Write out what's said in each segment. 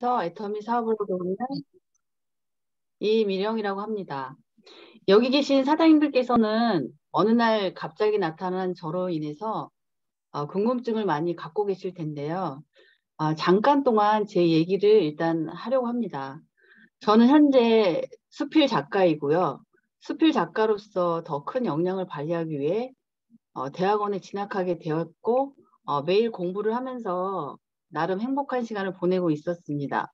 애터미 사업을 하고 있는 이미령이라고 합니다. 여기 계신 사장님들께서는 어느 날 갑자기 나타난 저로 인해서 궁금증을 많이 갖고 계실 텐데요. 잠깐 동안 제 얘기를 일단 하려고 합니다. 저는 현재 수필 작가이고요. 수필 작가로서 더 큰 역량을 발휘하기 위해 대학원에 진학하게 되었고 매일 공부를 하면서 나름 행복한 시간을 보내고 있었습니다.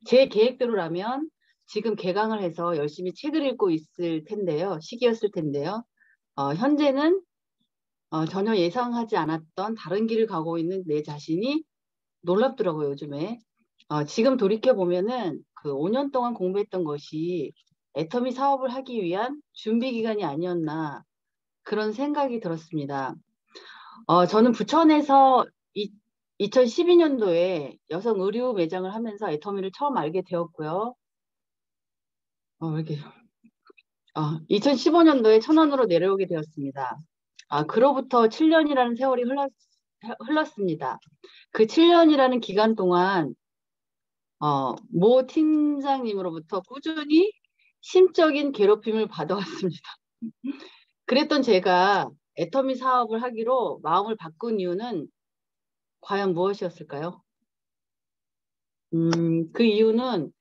제 계획대로라면 지금 개강을 해서 열심히 책을 읽고 있을 텐데요. 시기였을 텐데요. 현재는 전혀 예상하지 않았던 다른 길을 가고 있는 내 자신이 놀랍더라고요, 요즘에. 지금 돌이켜보면은 그 5년 동안 공부했던 것이 애터미 사업을 하기 위한 준비 기간이 아니었나 그런 생각이 들었습니다. 저는 부천에서 2012년도에 여성 의류 매장을 하면서 애터미를 처음 알게 되었고요. 이렇게 2015년도에 천안으로 내려오게 되었습니다. 그로부터 7년이라는 세월이 흘렀습니다. 그 7년이라는 기간 동안 모 팀장님으로부터 꾸준히 심적인 괴롭힘을 받아왔습니다. 그랬던 제가 애터미 사업을 하기로 마음을 바꾼 이유는 과연 무엇이었을까요? 그 이유는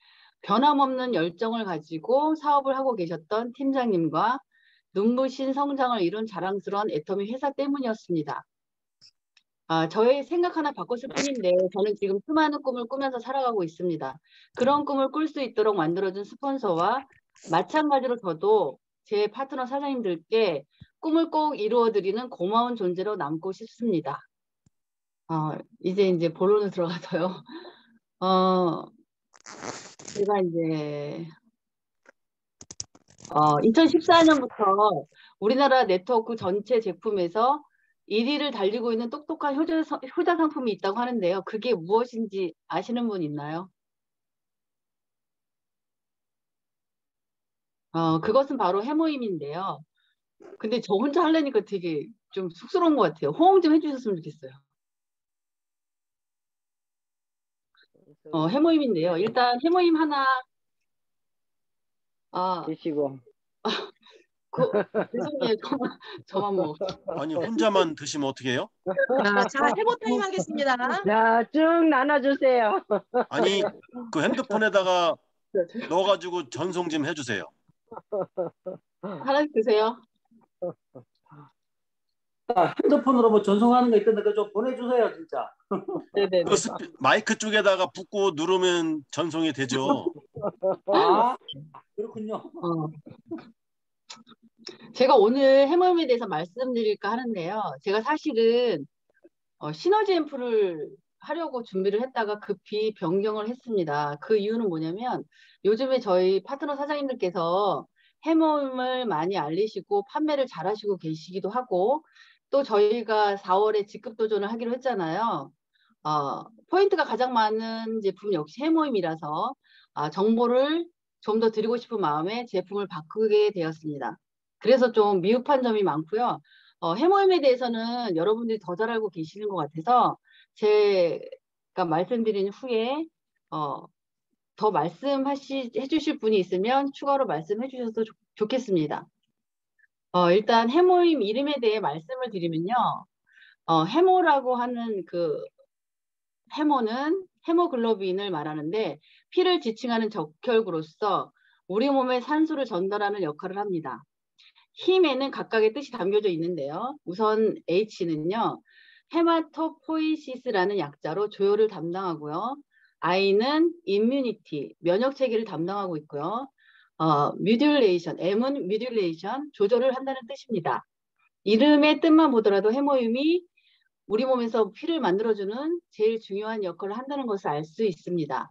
변함없는 열정을 가지고 사업을 하고 계셨던 팀장님과 눈부신 성장을 이룬 자랑스러운 애터미 회사 때문이었습니다. 저의 생각 하나 바꿨을 뿐인데 저는 지금 수많은 꿈을 꾸면서 살아가고 있습니다. 그런 꿈을 꿀 수 있도록 만들어준 스폰서와 마찬가지로 저도 제 파트너 사장님들께 꿈을 꼭 이루어드리는 고마운 존재로 남고 싶습니다. 이제 본론으로 들어가서요. 제가 이제 2014년부터 우리나라 네트워크 전체 제품에서 1위를 달리고 있는 똑똑한 효자 상품이 있다고 하는데요. 그게 무엇인지 아시는 분 있나요? 그것은 바로 해모임인데요. 근데 저 혼자 하려니까 되게 좀 쑥스러운 것 같아요. 호응 좀 해주셨으면 좋겠어요. 해모임인데요. 일단 해모임 하나, 드시고. 죄송해요. 저만 먹. 아니 혼자만 드시면 어떻게 해요? 자, 해보 타임 하겠습니다. 자, 쭉 나눠주세요. 아니 그 핸드폰에다가 넣어가지고 전송 좀 해주세요. 하나씩 드세요. 핸드폰으로 뭐 전송하는 거 있던데 그거 좀 보내주세요 진짜. 네네네. 마이크 쪽에다가 붙고 누르면 전송이 되죠. 그렇군요. 제가 오늘 해모임에 대해서 말씀드릴까 하는데요. 제가 사실은 시너지 앰플을 하려고 준비를 했다가 급히 변경을 했습니다. 그 이유는 뭐냐면 요즘에 저희 파트너 사장님들께서 해모임을 많이 알리시고 판매를 잘 하시고 계시기도 하고 또 저희가 4월에 직급 도전을 하기로 했잖아요. 포인트가 가장 많은 제품 역시 해모임이라서 정보를 좀 더 드리고 싶은 마음에 제품을 바꾸게 되었습니다. 그래서 좀 미흡한 점이 많고요. 해모임에 대해서는 여러분들이 더 잘 알고 계시는 것 같아서 제가 말씀드린 후에 더 해주실 분이 있으면 추가로 말씀해 주셔도 좋겠습니다. 일단 해모임 이름에 대해 말씀을 드리면요. 해모라고 하는 그 해모는 헤모글로빈을 말하는데 피를 지칭하는 적혈구로서 우리 몸에 산소를 전달하는 역할을 합니다. 힘에는 각각의 뜻이 담겨져 있는데요. 우선 H는요. 헤마토포이시스라는 약자로 조혈을 담당하고요. I는 임뮤니티, 면역 체계를 담당하고 있고요. 뮤듈레이션, M은 뮤듈레이션, 조절을 한다는 뜻입니다. 이름의 뜻만 보더라도 해모임이 우리 몸에서 피를 만들어주는 제일 중요한 역할을 한다는 것을 알 수 있습니다.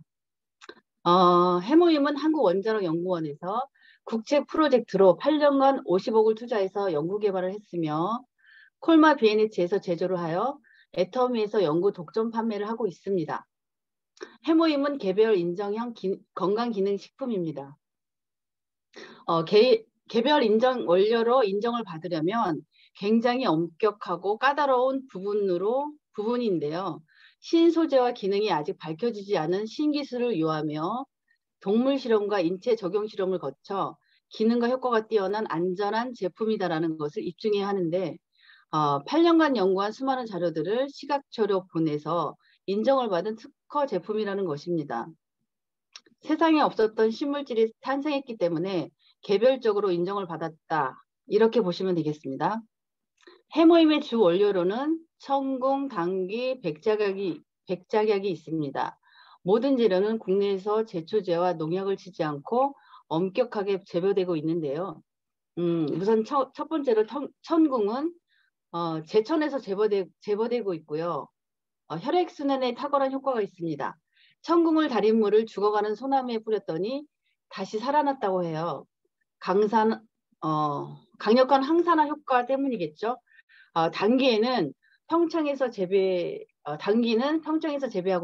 해모임은 한국원자력연구원에서 국책 프로젝트로 8년간 50억을 투자해서 연구 개발을 했으며 콜마 BNH에서 제조를 하여 애터미에서 연구 독점 판매를 하고 있습니다. 해모임은 개별 인정형 건강기능식품입니다. 개별 인정 원료로 인정을 받으려면 굉장히 엄격하고 까다로운 부분인데요. 신소재와 기능이 아직 밝혀지지 않은 신기술을 요하며 동물 실험과 인체 적용 실험을 거쳐 기능과 효과가 뛰어난 안전한 제품이다라는 것을 입증해야 하는데 8년간 연구한 수많은 자료들을 시각처로 보내서 인정을 받은 특허 제품이라는 것입니다. 세상에 없었던 신물질이 탄생했기 때문에 개별적으로 인정을 받았다. 이렇게 보시면 되겠습니다. 해모임의 주 원료로는 천궁, 당귀, 백작약이 있습니다. 모든 재료는 국내에서 제초제와 농약을 치지 않고 엄격하게 재배되고 있는데요. 우선 첫 번째로 천궁은 제천에서 재배되고 있고요. 혈액순환에 탁월한 효과가 있습니다. 천궁을 달인 물을 죽어가는 소나무에 뿌렸더니 다시 살아났다고 해요. 강력한 항산화 효과 때문이겠죠. 당귀는 평창에서 재배하고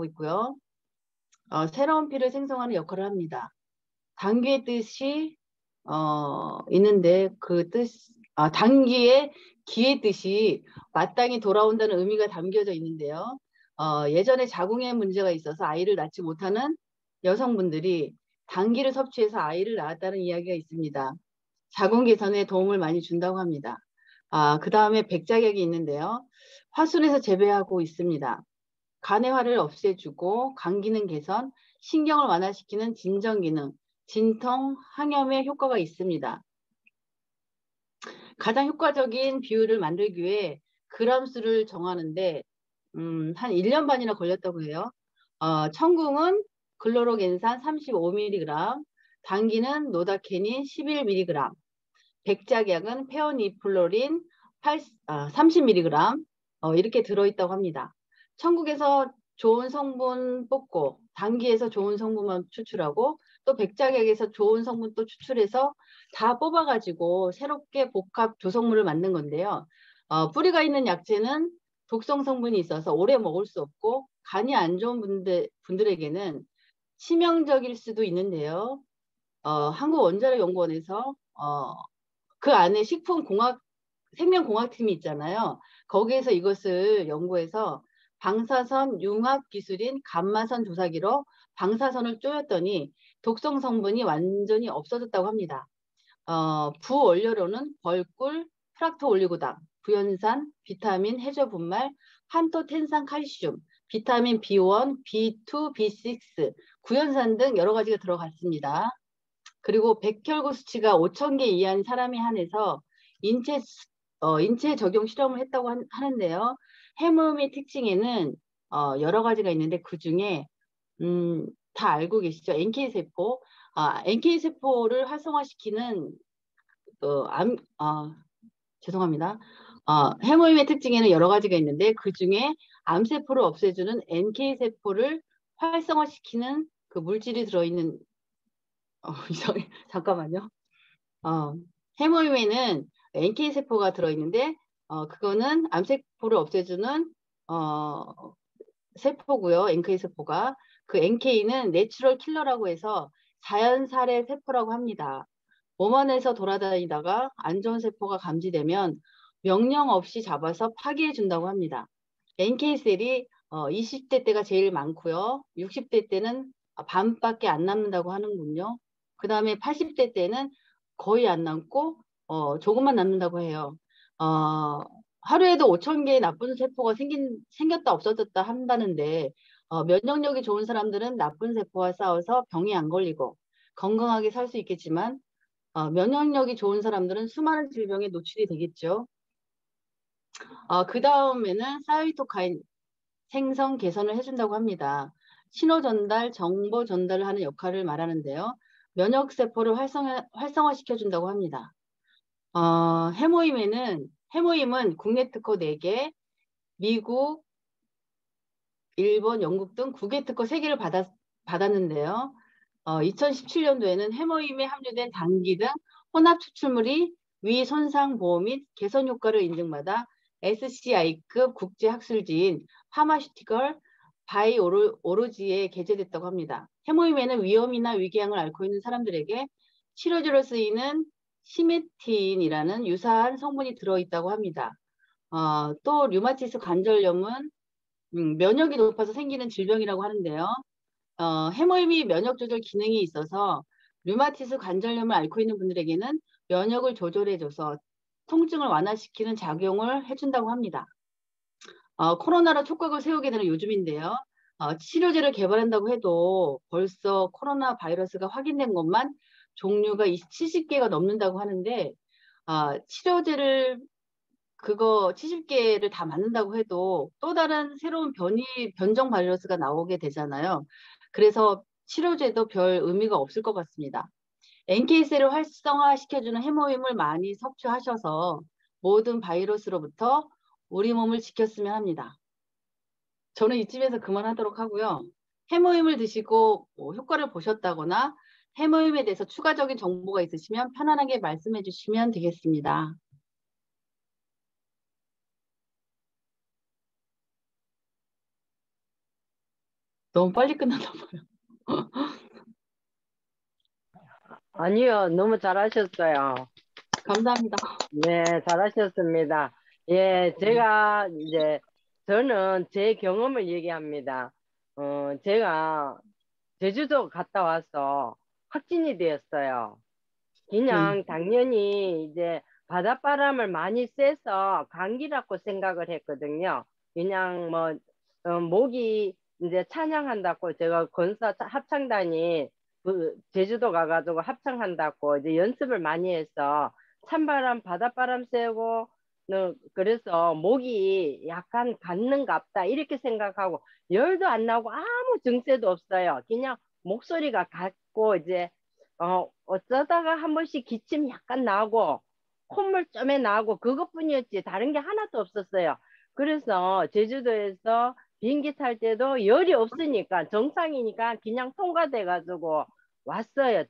있고요. 새로운 피를 생성하는 역할을 합니다. 당귀의 뜻이 있는데 당귀의 기의 뜻이 마땅히 돌아온다는 의미가 담겨져 있는데요. 예전에 자궁에 문제가 있어서 아이를 낳지 못하는 여성분들이 당귀를 섭취해서 아이를 낳았다는 이야기가 있습니다. 자궁 개선에 도움을 많이 준다고 합니다. 그 다음에 백작약이 있는데요. 화순에서 재배하고 있습니다. 간의 화를 없애주고 간 기능 개선, 신경을 완화시키는 진정 기능, 진통, 항염에 효과가 있습니다. 가장 효과적인 비율을 만들기 위해 그람수를 정하는데 한 1년 반이나 걸렸다고 해요. 천궁은 클로로겐산 35mg, 당귀는 노다케닌 11mg, 백작약은 페어니플로린 30mg 이렇게 들어있다고 합니다. 천국에서 좋은 성분 뽑고 당귀에서 좋은 성분만 추출하고 또 백작약에서 좋은 성분 또 추출해서 다 뽑아가지고 새롭게 복합 조성물을 만든 건데요. 뿌리가 있는 약재는 독성 성분이 있어서 오래 먹을 수 없고 간이 안 좋은 분들에게는 치명적일 수도 있는데요. 한국원자력연구원에서 그 안에 생명공학팀이 있잖아요. 거기에서 이것을 연구해서 방사선 융합 기술인 감마선 조사기로 방사선을 쪼였더니 독성 성분이 완전히 없어졌다고 합니다. 부원료로는 벌꿀, 프락토올리고당, 구연산, 비타민, 해저 분말, 판토텐산 칼슘, 비타민 B1, B2, B6, 구연산 등 여러 가지가 들어갔습니다. 그리고 백혈구 수치가 5,000개 이하인 사람에 한해서 인체 적용 실험을 했다고 하는데요. 해모임의 특징에는 여러 가지가 있는데 그 중에 다 알고 계시죠? NK세포. NK세포를 활성화시키는 죄송합니다. 해모임의 특징에는 여러 가지가 있는데 그 중에 암세포를 없애주는 NK세포를 활성화시키는 그 물질이 들어있는 잠깐만요. 해모임에는 NK세포가 들어있는데 그거는 암세포를 없애주는 세포고요. NK세포가. 그 NK는 내추럴 킬러라고 해서 자연살해 세포라고 합니다. 몸 안에서 돌아다니다가 안 좋은 세포가 감지되면 명령 없이 잡아서 파괴해 준다고 합니다. NK셀이 20대 때가 제일 많고요. 60대 때는 반밖에 안 남는다고 하는군요. 그 다음에 80대 때는 거의 안 남고 조금만 남는다고 해요. 하루에도 5,000개의 나쁜 세포가 생겼다 없어졌다 한다는데 면역력이 좋은 사람들은 나쁜 세포와 싸워서 병이 안 걸리고 건강하게 살 수 있겠지만 면역력이 좋은 사람들은 수많은 질병에 노출이 되겠죠. 그 다음에는 사이토카인 생성 개선을 해준다고 합니다. 신호 전달, 정보 전달을 하는 역할을 말하는데요. 면역세포를 활성화시켜준다고 합니다. 해모임은 국내 특허 4개, 미국, 일본, 영국 등 국외 특허 3개를 받았는데요. 2017년도에는 해모임에 함유된 당귀 등 혼합 추출물이 위 손상 보호 및 개선 효과를 인증받아 SCI급 국제학술지인 파마슈티컬 바이오로지에 게재됐다고 합니다. 해모임에는 위험이나 위궤양을 앓고 있는 사람들에게 치료제로 쓰이는 시메틴이라는 유사한 성분이 들어있다고 합니다. 또 류마티스 관절염은 면역이 높아서 생기는 질병이라고 하는데요. 해모임이 면역 조절 기능이 있어서 류마티스 관절염을 앓고 있는 분들에게는 면역을 조절해줘서 통증을 완화시키는 작용을 해준다고 합니다. 코로나로 촉각을 세우게 되는 요즘인데요. 치료제를 개발한다고 해도 벌써 코로나 바이러스가 확인된 것만 종류가 70개가 넘는다고 하는데 치료제를 70개를 다 맞는다고 해도 또 다른 새로운 변종 바이러스가 나오게 되잖아요. 그래서 치료제도 별 의미가 없을 것 같습니다. NK셀을 활성화시켜주는 해모임을 많이 섭취하셔서 모든 바이러스로부터 우리 몸을 지켰으면 합니다. 저는 이쯤에서 그만하도록 하고요. 해모임을 드시고 효과를 보셨다거나 해모임에 대해서 추가적인 정보가 있으시면 편안하게 말씀해 주시면 되겠습니다. 너무 빨리 끝났나 봐요. 아니요, 너무 잘하셨어요. 감사합니다. 네, 잘하셨습니다. 예, 제가 이제 저는 제 경험을 얘기합니다. 제가 제주도 갔다 와서 확진이 되었어요. 그냥 당연히 이제 바닷바람을 많이 쐬서 감기라고 생각을 했거든요. 그냥 뭐 목이 이제 찬양한다고 제가 권사 합창단이 제주도 가가지고 합창한다고 이제 연습을 많이 해서 찬바람 바닷바람 쐬고 그래서 목이 약간 갔는갑다 이렇게 생각하고 열도 안 나고 아무 증세도 없어요. 그냥 목소리가 갔고 이제 어쩌다가 한 번씩 기침 약간 나고 콧물 좀에 나고 그것뿐이었지 다른 게 하나도 없었어요. 그래서 제주도에서 비행기 탈 때도 열이 없으니까 정상이니까 그냥 통과돼 가지고 왔어요.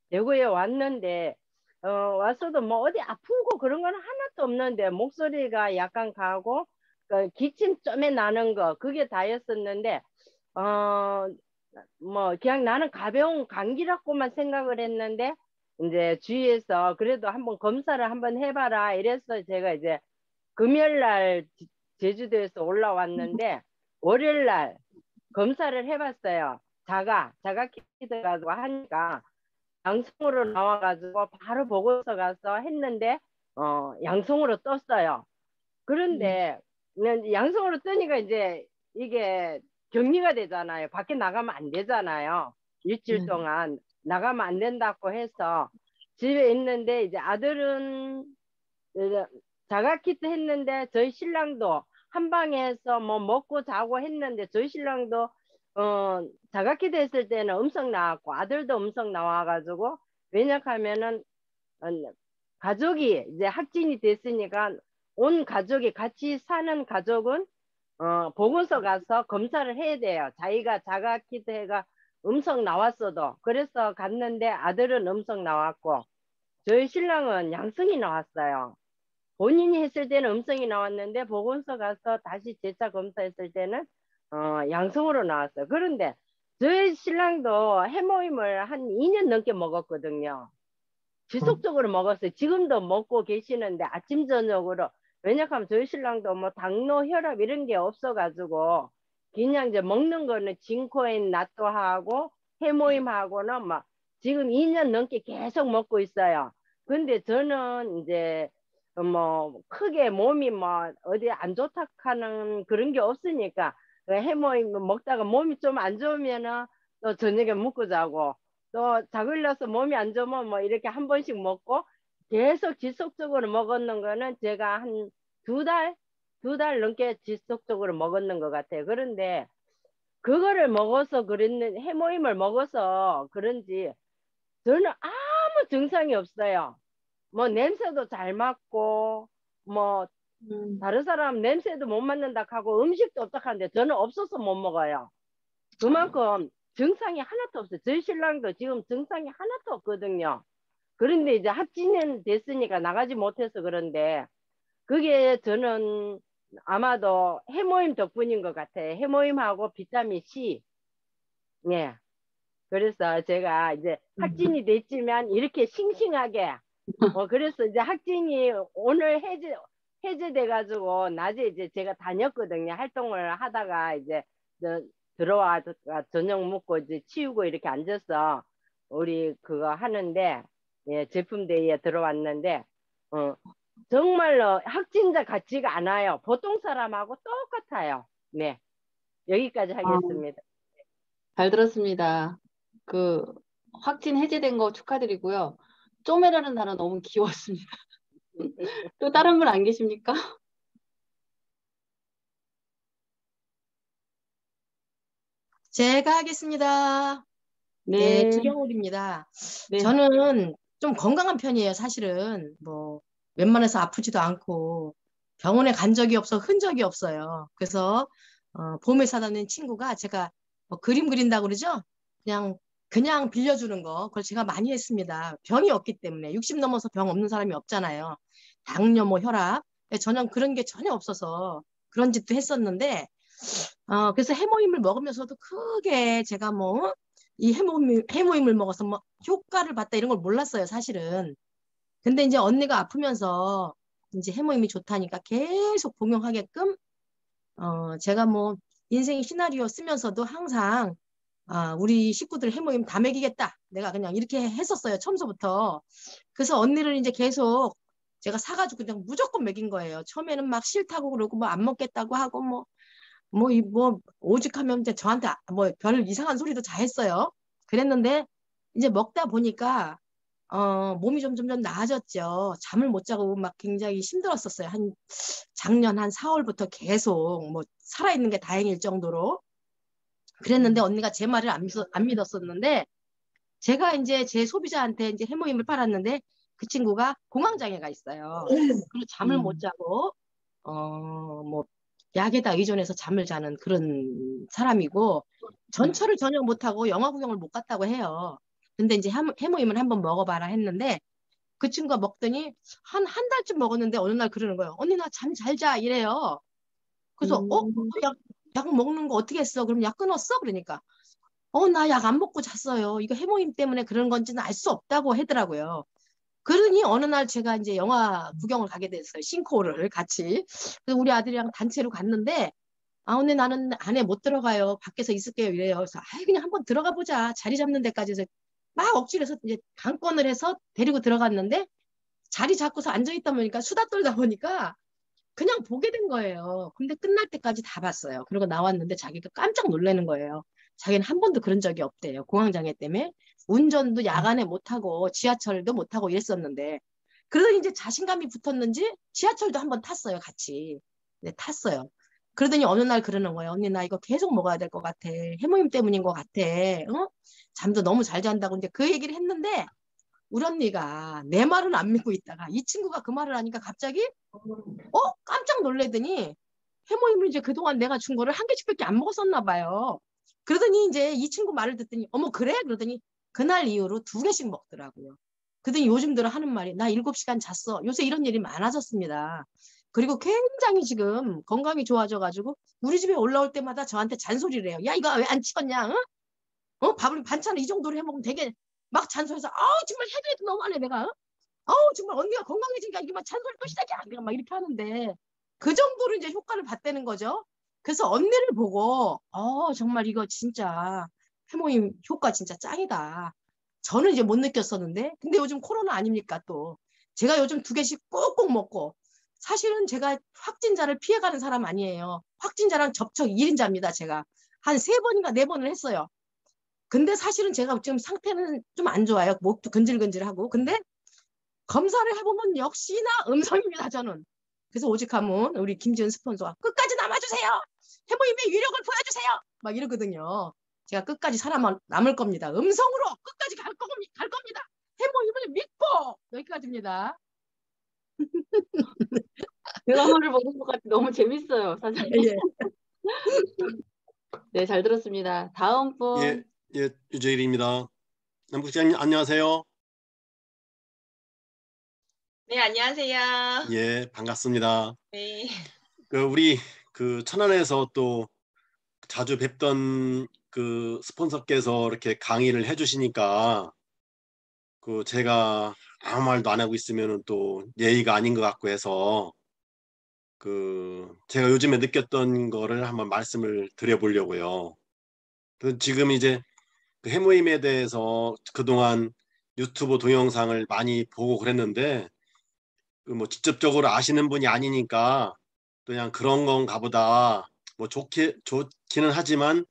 대구에 왔는데 왔어도 뭐 어디 아프고 그런 건 하나도 없는데 목소리가 약간 가고 기침 좀에 나는 거 그게 다였었는데 뭐 그냥 나는 가벼운 감기라고만 생각을 했는데 이제 주위에서 그래도 한번 검사를 한번 해봐라 이래서 제가 이제 금요일 날 제주도에서 올라왔는데 월요일 날 검사를 해봤어요. 자가 키트 가지고 하니까 양성으로 나와가지고 바로 보고서 가서 했는데 양성으로 떴어요. 그런데 양성으로 뜨니까 이제 이게 격리가 되잖아요. 밖에 나가면 안 되잖아요. 일주일 동안 나가면 안 된다고 해서 집에 있는데 이제 아들은 자가키트 했는데 저희 신랑도 한 방에서 뭐 먹고 자고 했는데 저희 신랑도 자가키트 했을 때는 음성 나왔고 아들도 음성 나와가지고 왜냐하면은 가족이 이제 확진이 됐으니까 온 가족이 같이 사는 가족은 보건소 가서 검사를 해야 돼요. 자기가 자가키트 해가 음성 나왔어도 그래서 갔는데 아들은 음성 나왔고 저희 신랑은 양성이 나왔어요. 본인이 했을 때는 음성이 나왔는데 보건소 가서 다시 재차 검사했을 때는 양성으로 나왔어요. 그런데 저희 신랑도 해모임을 한 2년 넘게 먹었거든요. 지속적으로 먹었어요. 지금도 먹고 계시는데 아침 저녁으로 왜냐하면 저희 신랑도 뭐 당뇨 혈압 이런 게 없어가지고 그냥 이제 먹는 거는 진코인 나토하고 해모임하고는 막 지금 2년 넘게 계속 먹고 있어요. 근데 저는 이제 뭐 크게 몸이 뭐 어디 안 좋다 하는 그런 게 없으니까 해모임 먹다가 몸이 좀 안 좋으면은 또 저녁에 먹고 자고 또 자글려서 몸이 안 좋으면 뭐 이렇게 한 번씩 먹고 계속 지속적으로 먹었는 거는 제가 한 두 달 넘게 지속적으로 먹었는 것 같아요. 그런데 그거를 먹어서 해모임을 먹어서 그런지 저는 아무 증상이 없어요. 뭐 냄새도 잘 맡고 뭐 다른 사람 냄새도 못 맡는다 하고 음식도 없다 하는데 저는 없어서 못 먹어요. 그만큼 증상이 하나도 없어요. 저희 신랑도 지금 증상이 하나도 없거든요. 그런데 이제 확진은 됐으니까 나가지 못해서 그런데 그게 저는 아마도 해모임 덕분인 것 같아요. 해모임하고 비타민 C. 네. 그래서 제가 이제 확진이 됐지만 이렇게 싱싱하게 그래서 이제 확진이 해제돼가지고 낮에 이제 제가 다녔거든요. 활동을 하다가 이제 들어와 저녁 먹고 이제 치우고 이렇게 앉아서 우리 그거 하는데 예, 제품 대회에 들어왔는데 정말로 확진자 같지가 않아요. 보통 사람하고 똑같아요. 네, 여기까지 하겠습니다. 잘 들었습니다. 그 확진 해제된 거 축하드리고요. 쪼매라는 단어 너무 귀여웠습니다. 또 다른 분 안 계십니까? 제가 하겠습니다. 네. 네, 주경울입니다. 네. 저는 좀 건강한 편이에요, 사실은. 뭐, 웬만해서 아프지도 않고, 병원에 간 적이 없어, 흔적이 없어요. 그래서, 봄에 사다 낸 친구가 제가 뭐 그림 그린다고 그러죠? 그냥 빌려주는 거, 그걸 제가 많이 했습니다. 병이 없기 때문에. 60 넘어서 병 없는 사람이 없잖아요. 당뇨, 뭐, 혈압. 저는 그런 게 전혀 없어서 그런 짓도 했었는데, 그래서 해모임을 먹으면서도 크게 제가 뭐, 이 해모임을 먹어서 뭐 효과를 봤다 이런 걸 몰랐어요, 사실은. 근데 이제 언니가 아프면서 이제 해모임이 좋다니까 계속 복용하게끔, 제가 뭐 인생 시나리오 쓰면서도 항상, 우리 식구들 해모임 다 먹이겠다. 내가 그냥 이렇게 했었어요, 처음서부터. 그래서 언니를 이제 계속 제가 사가지고 그냥 무조건 먹인 거예요. 처음에는 막 싫다고 그러고 뭐 안 먹겠다고 하고 오직하면 이제 저한테 뭐 별 이상한 소리도 다 했어요. 그랬는데 이제 먹다 보니까 몸이 점점 나아졌죠. 잠을 못 자고 막 굉장히 힘들었었어요. 작년 한 4월부터 계속 뭐 살아있는 게 다행일 정도로 그랬는데 언니가 제 말을 안 믿었었는데 제가 이제 제 소비자한테 이제 해모임을 팔았는데 그 친구가 공황장애가 있어요. 그리고 잠을 못 자고 뭐 약에다 의존해서 잠을 자는 그런 사람이고 전철을 전혀 못하고 영화 구경을 못 갔다고 해요. 근데 이제 해모임을 한번 먹어봐라 했는데 그 친구가 먹더니 한 달쯤 먹었는데 어느 날 그러는 거예요. 언니 나 잠 잘 자 이래요. 그래서 약 먹는 거 어떻게 했어? 그럼 약 끊었어? 그러니까 나 약 안 먹고 잤어요. 이거 해모임 때문에 그런 건지는 알 수 없다고 하더라고요. 그러니 어느 날 제가 이제 영화 구경을 가게 됐어요. 싱코를 같이. 그래서 우리 아들이랑 단체로 갔는데 근데 나는 안에 못 들어가요. 밖에서 있을게요. 이래요. 그래서 그냥 한번 들어가 보자. 자리 잡는 데까지 해서 막 억지로 해서 이제 강권을 해서 데리고 들어갔는데 자리 잡고서 앉아있다 보니까 수다 떨다 보니까 그냥 보게 된 거예요. 근데 끝날 때까지 다 봤어요. 그리고 나왔는데 자기가 깜짝 놀라는 거예요. 자기는 한 번도 그런 적이 없대요. 공황장애 때문에. 운전도 야간에 못하고 지하철도 못하고 이랬었는데 그러더니 이제 자신감이 붙었는지 지하철도 한번 탔어요. 같이. 네, 탔어요. 그러더니 어느 날 그러는 거예요. 언니 나 이거 계속 먹어야 될 것 같아. 해모임 때문인 것 같아. 잠도 너무 잘 잔다고 이제 그 얘기를 했는데 우리 언니가 내 말은 안 믿고 있다가 이 친구가 그 말을 하니까 갑자기 깜짝 놀래더니 해모임을 이제 그동안 내가 준 거를 한 개씩밖에 안 먹었었나 봐요. 그러더니 이제 이 친구 말을 듣더니 어머 그래? 그러더니 그날 이후로 2개씩 먹더라고요. 그러더니 요즘 들어 하는 말이 나 7시간 잤어. 요새 이런 일이 많아졌습니다. 그리고 굉장히 지금 건강이 좋아져가지고 우리 집에 올라올 때마다 저한테 잔소리를 해요. 야 이거 왜 안 치웠냐? 밥을 반찬을 이 정도로 해먹으면 되게 막 잔소리해서 정말 해도 너무하네 내가. 정말 언니가 건강해지니까 이게 막 잔소리 또 시작이야. 막 이렇게 하는데 그 정도로 이제 효과를 봤다는 거죠. 그래서 언니를 보고 정말 이거 진짜 해모임 효과 진짜 짱이다. 저는 이제 못 느꼈었는데 근데 요즘 코로나 아닙니까 또. 제가 요즘 2개씩 꼭꼭 먹고 사실은 제가 확진자를 피해가는 사람 아니에요. 확진자랑 접촉 1인자입니다. 제가 한 3번인가 4번을 했어요. 근데 사실은 제가 지금 상태는 좀 안 좋아요. 목도 근질근질하고. 근데 검사를 해보면 역시나 음성입니다. 저는. 그래서 오직하면 우리 김지은 스폰서가 끝까지 남아주세요. 해모임의 위력을 보여주세요. 막 이러거든요. 제가 끝까지 살아남을 겁니다. 음성으로 끝까지 갈 겁니다. 해모임을 믿고 여기까지입니다. 드라마를 보는 것 같이 너무 재밌어요, 사장님. 예. 네, 잘 들었습니다. 다음 분. 예, 유재일입니다. 남국장님 안녕하세요. 네, 안녕하세요. 예, 반갑습니다. 네. 우리 천안에서 또 자주 뵙던 그 스폰서께서 이렇게 강의를 해주시니까 제가 아무 말도 안 하고 있으면은 또 예의가 아닌 것 같고 해서 제가 요즘에 느꼈던 거를 한번 말씀을 드려보려고요. 지금 이제 그 해모임에 대해서 그동안 유튜브 동영상을 많이 보고 그랬는데 뭐 직접적으로 아시는 분이 아니니까 그냥 그런 건가 보다 뭐 좋기는 하지만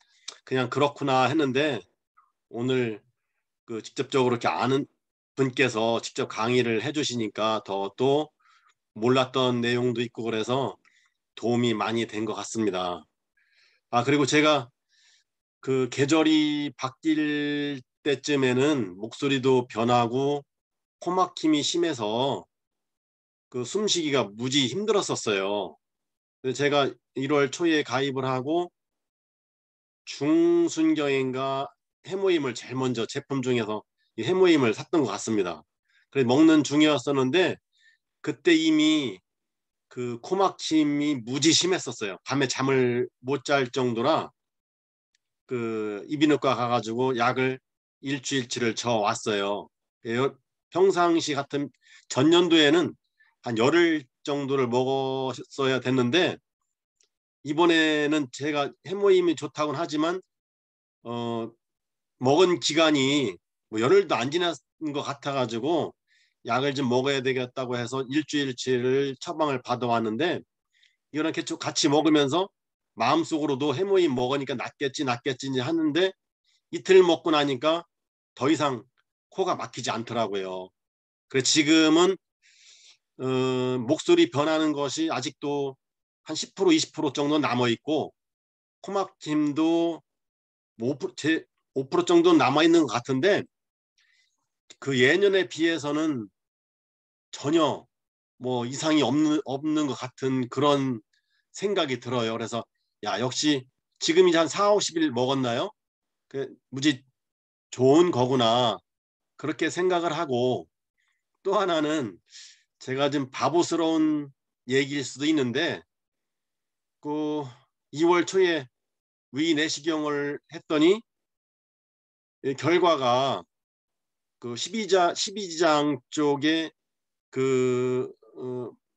그냥 그렇구나 했는데 오늘 직접적으로 이렇게 아는 분께서 직접 강의를 해주시니까 더 또 몰랐던 내용도 있고 그래서 도움이 많이 된 것 같습니다. 그리고 제가 계절이 바뀔 때쯤에는 목소리도 변하고 코막힘이 심해서 숨쉬기가 무지 힘들었었어요. 그래서 제가 1월 초에 가입을 하고 중순경인가 해모임을 제일 먼저 제품 중에서 이 해모임을 샀던 것 같습니다. 그래서 먹는 중이었었는데 그때 이미 코막힘이 무지 심했었어요. 밤에 잠을 못 잘 정도라 이비인후과 가가지고 약을 일주일치를 저 왔어요. 평상시 같은 전년도에는 한 열흘 정도를 먹었어야 됐는데 이번에는 제가 해모임이 좋다고는 하지만 먹은 기간이 뭐 열흘도 안 지난 것 같아가지고 약을 좀 먹어야 되겠다고 해서 일주일치를 처방을 받아왔는데 이거랑 계속 같이 먹으면서 마음속으로도 해모임 먹으니까 낫겠지 하는데 이틀 먹고 나니까 더 이상 코가 막히지 않더라고요. 그래서 지금은 목소리 변하는 것이 아직도 한 10% 20% 정도 남아있고 코막힘도 5% 정도 남아있는 것 같은데 예년에 비해서는 전혀 뭐 이상이 없는 것 같은 그런 생각이 들어요. 그래서 역시 지금 이제 한 4, 50일 먹었나요? 무지 좋은 거구나 그렇게 생각을 하고 또 하나는 제가 좀 바보스러운 얘기일 수도 있는데 2월 초에 위 내시경을 했더니 결과가 12지장 쪽에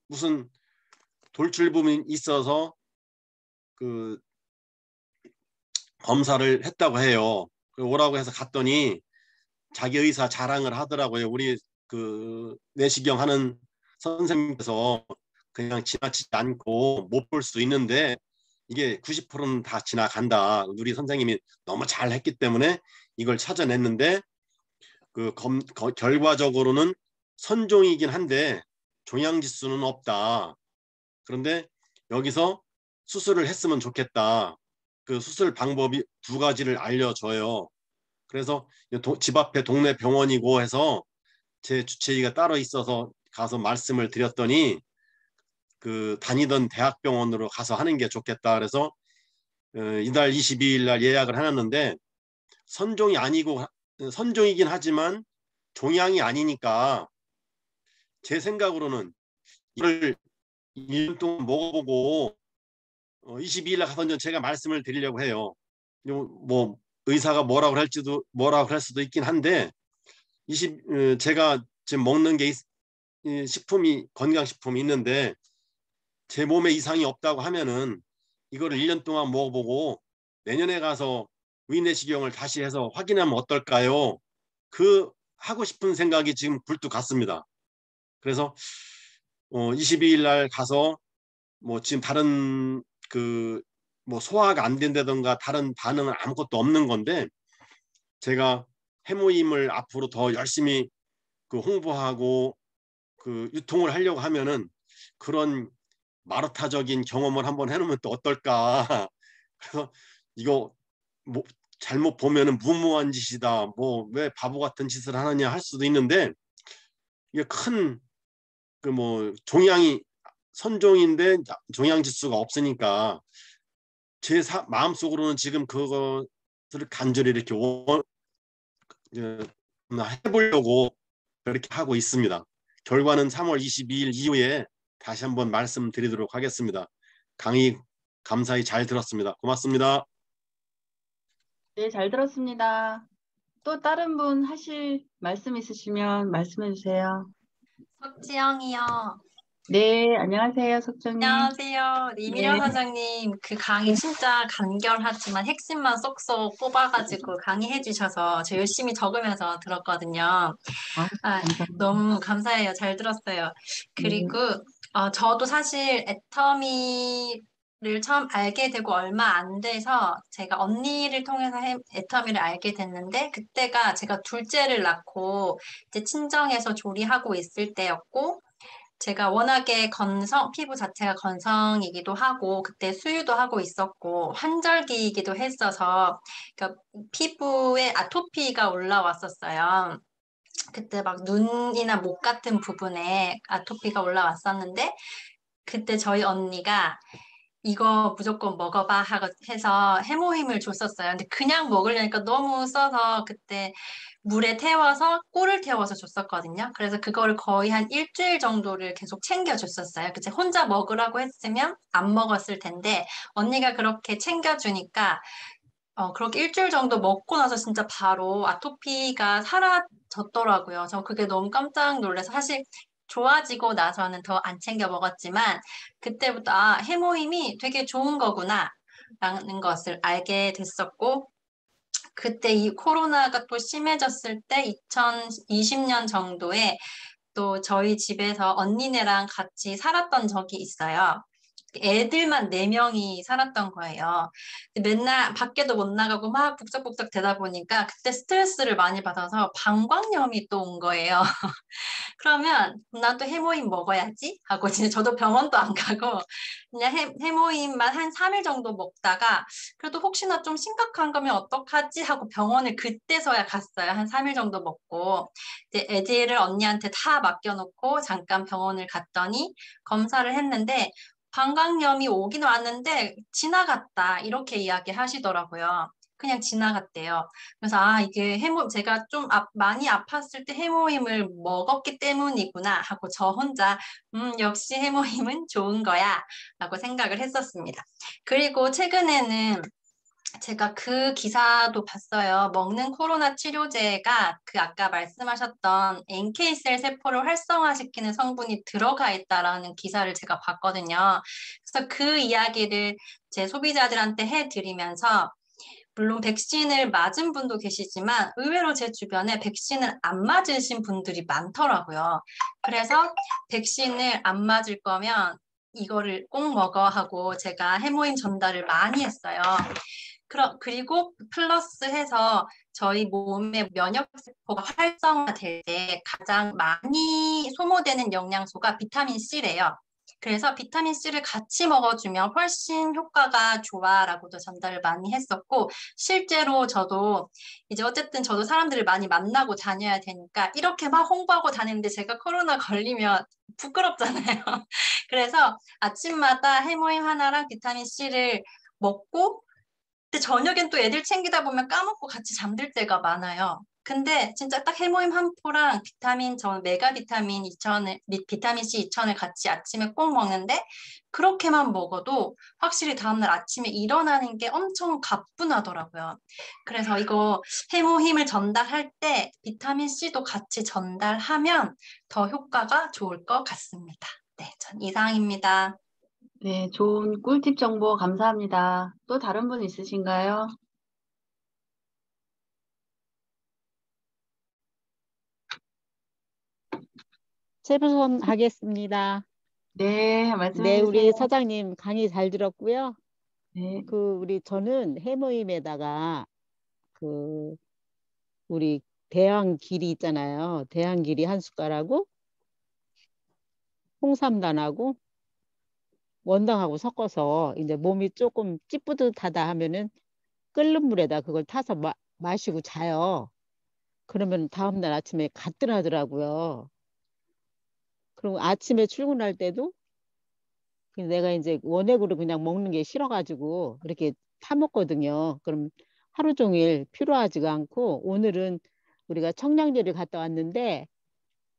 무슨 돌출 부분이 있어서 검사를 했다고 해요. 오라고 해서 갔더니 자기 의사 자랑을 하더라고요. 우리 내시경 하는 선생님께서 그냥 지나치지 않고 못 볼 수 있는데 이게 90%는 다 지나간다. 우리 선생님이 너무 잘했기 때문에 이걸 찾아냈는데 결과적으로는 선종이긴 한데 종양지수는 없다. 그런데 여기서 수술을 했으면 좋겠다. 수술 방법이 2가지를 알려줘요. 그래서 집 앞에 동네 병원이고 해서 제 주치의가 따로 있어서 가서 말씀을 드렸더니 다니던 대학병원으로 가서 하는 게 좋겠다. 그래서 이달 22일 날 예약을 해놨는데 선종이긴 하지만 종양이 아니니까 제 생각으로는 이걸 1년 동안 먹어보고 22일 날 가서 제가 말씀을 드리려고 해요. 뭐 의사가 뭐라고 할 수도 있긴 한데 제가 지금 먹는 게 건강식품이 있는데 제 몸에 이상이 없다고 하면은 이거를 1년 동안 먹어보고 내년에 가서 위내시경을 다시 해서 확인하면 어떨까요? 하고 싶은 생각이 지금 굴뚝 같습니다. 그래서 22일 날 가서 뭐 지금 다른 뭐 소화가 안 된다던가 다른 반응은 아무것도 없는 건데 제가 해모임을 앞으로 더 열심히 홍보하고 유통을 하려고 하면은 그런 마르타적인 경험을 한번 해놓으면 또 어떨까. 그래서 이거 뭐 잘못 보면은 무모한 짓이다. 뭐 왜 바보 같은 짓을 하느냐 할 수도 있는데 이게 큰 뭐 종양이 선종인데 종양 지수가 없으니까 제 마음속으로는 지금 그것을 간절히 이렇게 해보려고 그렇게 하고 있습니다. 결과는 3월 22일 이후에 다시 한번 말씀드리도록 하겠습니다. 강의 감사히 잘 들었습니다. 고맙습니다. 네, 잘 들었습니다. 또 다른 분 하실 말씀 있으시면 말씀해 주세요. 석지영이요. 네, 안녕하세요, 석정님. 안녕하세요. 이미려 네, 사장님, 그 강의 진짜 간결하지만 핵심만 쏙쏙 뽑아가지고 강의해 주셔서 저 열심히 적으면서 들었거든요. 아, 아, 감사합니다. 너무 감사해요. 잘 들었어요. 네, 그리고 저도 사실 애터미를 처음 알게 되고 얼마 안 돼서 제가 언니를 통해서 애터미를 알게 됐는데 그때가 제가 둘째를 낳고 이제 친정에서 조리하고 있을 때였고 제가 워낙에 피부 자체가 건성이기도 하고, 그때 수유도 하고 있었고, 환절기이기도 했어서, 그러니까 피부에 아토피가 올라왔었어요. 그때 막 눈이나 목 같은 부분에 아토피가 올라왔었는데, 그때 저희 언니가 이거 무조건 먹어봐 해서 해모힘을 줬었어요. 근데 그냥 먹으려니까 너무 써서 그때 물에 태워서 꿀을 태워서 줬었거든요. 그래서 그거를 거의 한 일주일 정도를 계속 챙겨줬었어요. 그치 혼자 먹으라고 했으면 안 먹었을 텐데 언니가 그렇게 챙겨주니까 그렇게 일주일 정도 먹고 나서 진짜 바로 아토피가 사라졌더라고요. 저 그게 너무 깜짝 놀라서 사실 좋아지고 나서는 더 안 챙겨 먹었지만 그때부터 해모임이 되게 좋은 거구나 라는 것을 알게 됐었고 그때 이 코로나가 또 심해졌을 때 2020년 정도에 또 저희 집에서 언니네랑 같이 살았던 적이 있어요. 애들만 4명이 살았던 거예요. 맨날 밖에도 못 나가고 막 북적북적 되다 보니까 그때 스트레스를 많이 받아서 방광염이 또 온 거예요. 그러면 난 또 해모임 먹어야지 하고 진짜 저도 병원도 안 가고 그냥 해모임만 한 3일 정도 먹다가 그래도 혹시나 좀 심각한 거면 어떡하지 하고 병원을 그때서야 갔어요. 한 3일 정도 먹고 이제 애들을 언니한테 다 맡겨놓고 잠깐 병원을 갔더니 검사를 했는데 방광염이 오긴 왔는데 지나갔다 이렇게 이야기하시더라고요. 그냥 지나갔대요. 그래서 이게 제가 좀 많이 아팠을 때 해모임을 먹었기 때문이구나 하고 저 혼자 역시 해모임은 좋은 거야 라고 생각을 했었습니다. 그리고 최근에는 제가 그 기사도 봤어요. 먹는 코로나 치료제가 그 아까 말씀하셨던 NK셀 세포를 활성화시키는 성분이 들어가 있다라는 기사를 제가 봤거든요. 그래서 그 이야기를 제 소비자들한테 해드리면서 물론 백신을 맞은 분도 계시지만 의외로 제 주변에 백신을 안 맞으신 분들이 많더라고요. 그래서 백신을 안 맞을 거면 이거를 꼭 먹어 하고 제가 해모임 전달을 많이 했어요. 그리고 플러스 해서 저희 몸의 면역세포가 활성화될 때 가장 많이 소모되는 영양소가 비타민 C래요. 그래서 비타민 C를 같이 먹어주면 훨씬 효과가 좋아라고도 전달을 많이 했었고, 실제로 저도 이제 어쨌든 저도 사람들을 많이 만나고 다녀야 되니까 이렇게 막 홍보하고 다니는데 제가 코로나 걸리면 부끄럽잖아요. 그래서 아침마다 해모임 하나랑 비타민 C를 먹고 근데 저녁엔 또 애들 챙기다 보면 까먹고 같이 잠들 때가 많아요. 근데 진짜 딱 해모임 한 포랑 메가 비타민 2,000을, 비타민 C 2,000을 같이 아침에 꼭 먹는데 그렇게만 먹어도 확실히 다음날 아침에 일어나는 게 엄청 가뿐하더라고요. 그래서 이거 해모힘을 전달할 때 비타민 C도 같이 전달하면 더 효과가 좋을 것 같습니다. 네, 전 이상입니다. 네, 좋은 꿀팁 정보 감사합니다. 또 다른 분 있으신가요? 최부선 하겠습니다. 네, 말씀해 네, 주세요. 우리 사장님 강의 잘 들었고요. 네, 저는 해모임에다가 그 우리 대왕길이 있잖아요. 대왕길이 한 숟갈하고 홍삼단하고 원당하고 섞어서 이제 몸이 조금 찌뿌듯하다 하면은 끓는 물에다 그걸 타서 마시고 자요. 그러면 다음날 아침에 가뜩하더라고요. 그리고 아침에 출근할 때도 내가 이제 원액으로 그냥 먹는 게 싫어가지고 이렇게 타먹거든요. 그럼 하루 종일 피로하지가 않고 오늘은 우리가 청량리를 갔다 왔는데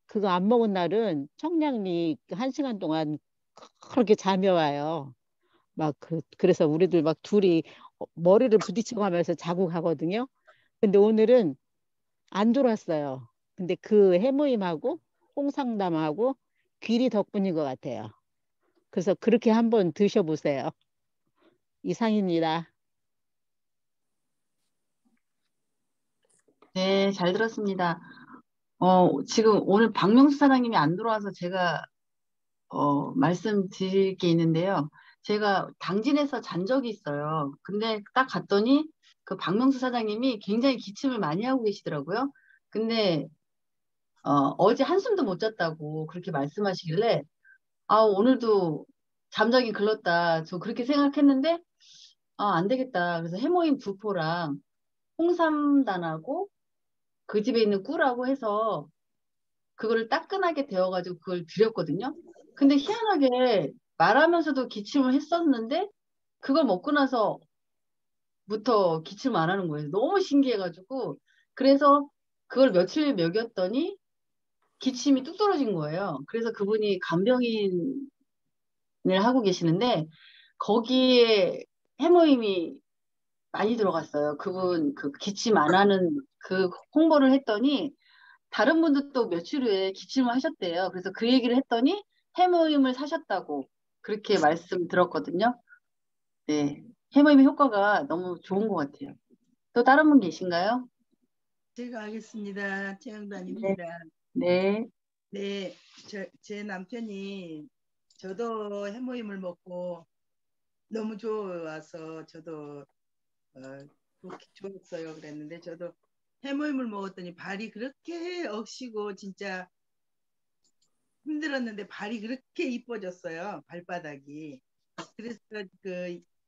그거 안 먹은 날은 청량리 1시간 동안 그렇게 잠이 와요. 그래서 우리들 막 둘이 머리를 부딪히고 하면서 자고 가거든요. 근데 오늘은 안 졸았어요. 근데 그 해모임하고 홍상담하고 귀리 덕분인 것 같아요. 그래서 그렇게 한번 드셔보세요. 이상입니다. 네, 잘 들었습니다. 지금 오늘 박명수 사장님이 안 들어와서 제가 말씀드릴 게 있는데요. 제가 당진에서 잔 적이 있어요. 근데 딱 갔더니 그 박명수 사장님이 굉장히 기침을 많이 하고 계시더라고요. 근데 어제 한숨도 못 잤다고 그렇게 말씀하시길래 오늘도 잠자기 글렀다. 저 그렇게 생각했는데 안 되겠다. 그래서 해모임 두 포랑 홍삼단하고 그 집에 있는 꿀하고 해서 그거를 따끈하게 데워가지고 그걸 드렸거든요. 근데 희한하게 말하면서도 기침을 했었는데 그걸 먹고 나서부터 기침을 안 하는 거예요. 너무 신기해가지고 그래서 그걸 며칠 먹였더니 기침이 뚝 떨어진 거예요. 그래서 그분이 간병인을 하고 계시는데 거기에 해모임이 많이 들어갔어요. 그분 그 기침 안 하는 그 홍보를 했더니 다른 분도 또 며칠 후에 기침을 하셨대요. 그래서 그 얘기를 했더니 해모임을 사셨다고 그렇게 말씀 들었거든요. 네. 해모임의 효과가 너무 좋은 것 같아요. 또 다른 분 계신가요? 제가 하겠습니다. 네. 최영단입니다. 네. 네, 제 남편이 저도 해모임을 먹고 너무 좋아서 저도 좋았어요. 그랬는데 저도 해모임을 먹었더니 발이 그렇게 억시고 진짜 힘들었는데 발이 그렇게 이뻐졌어요. 발바닥이. 그래서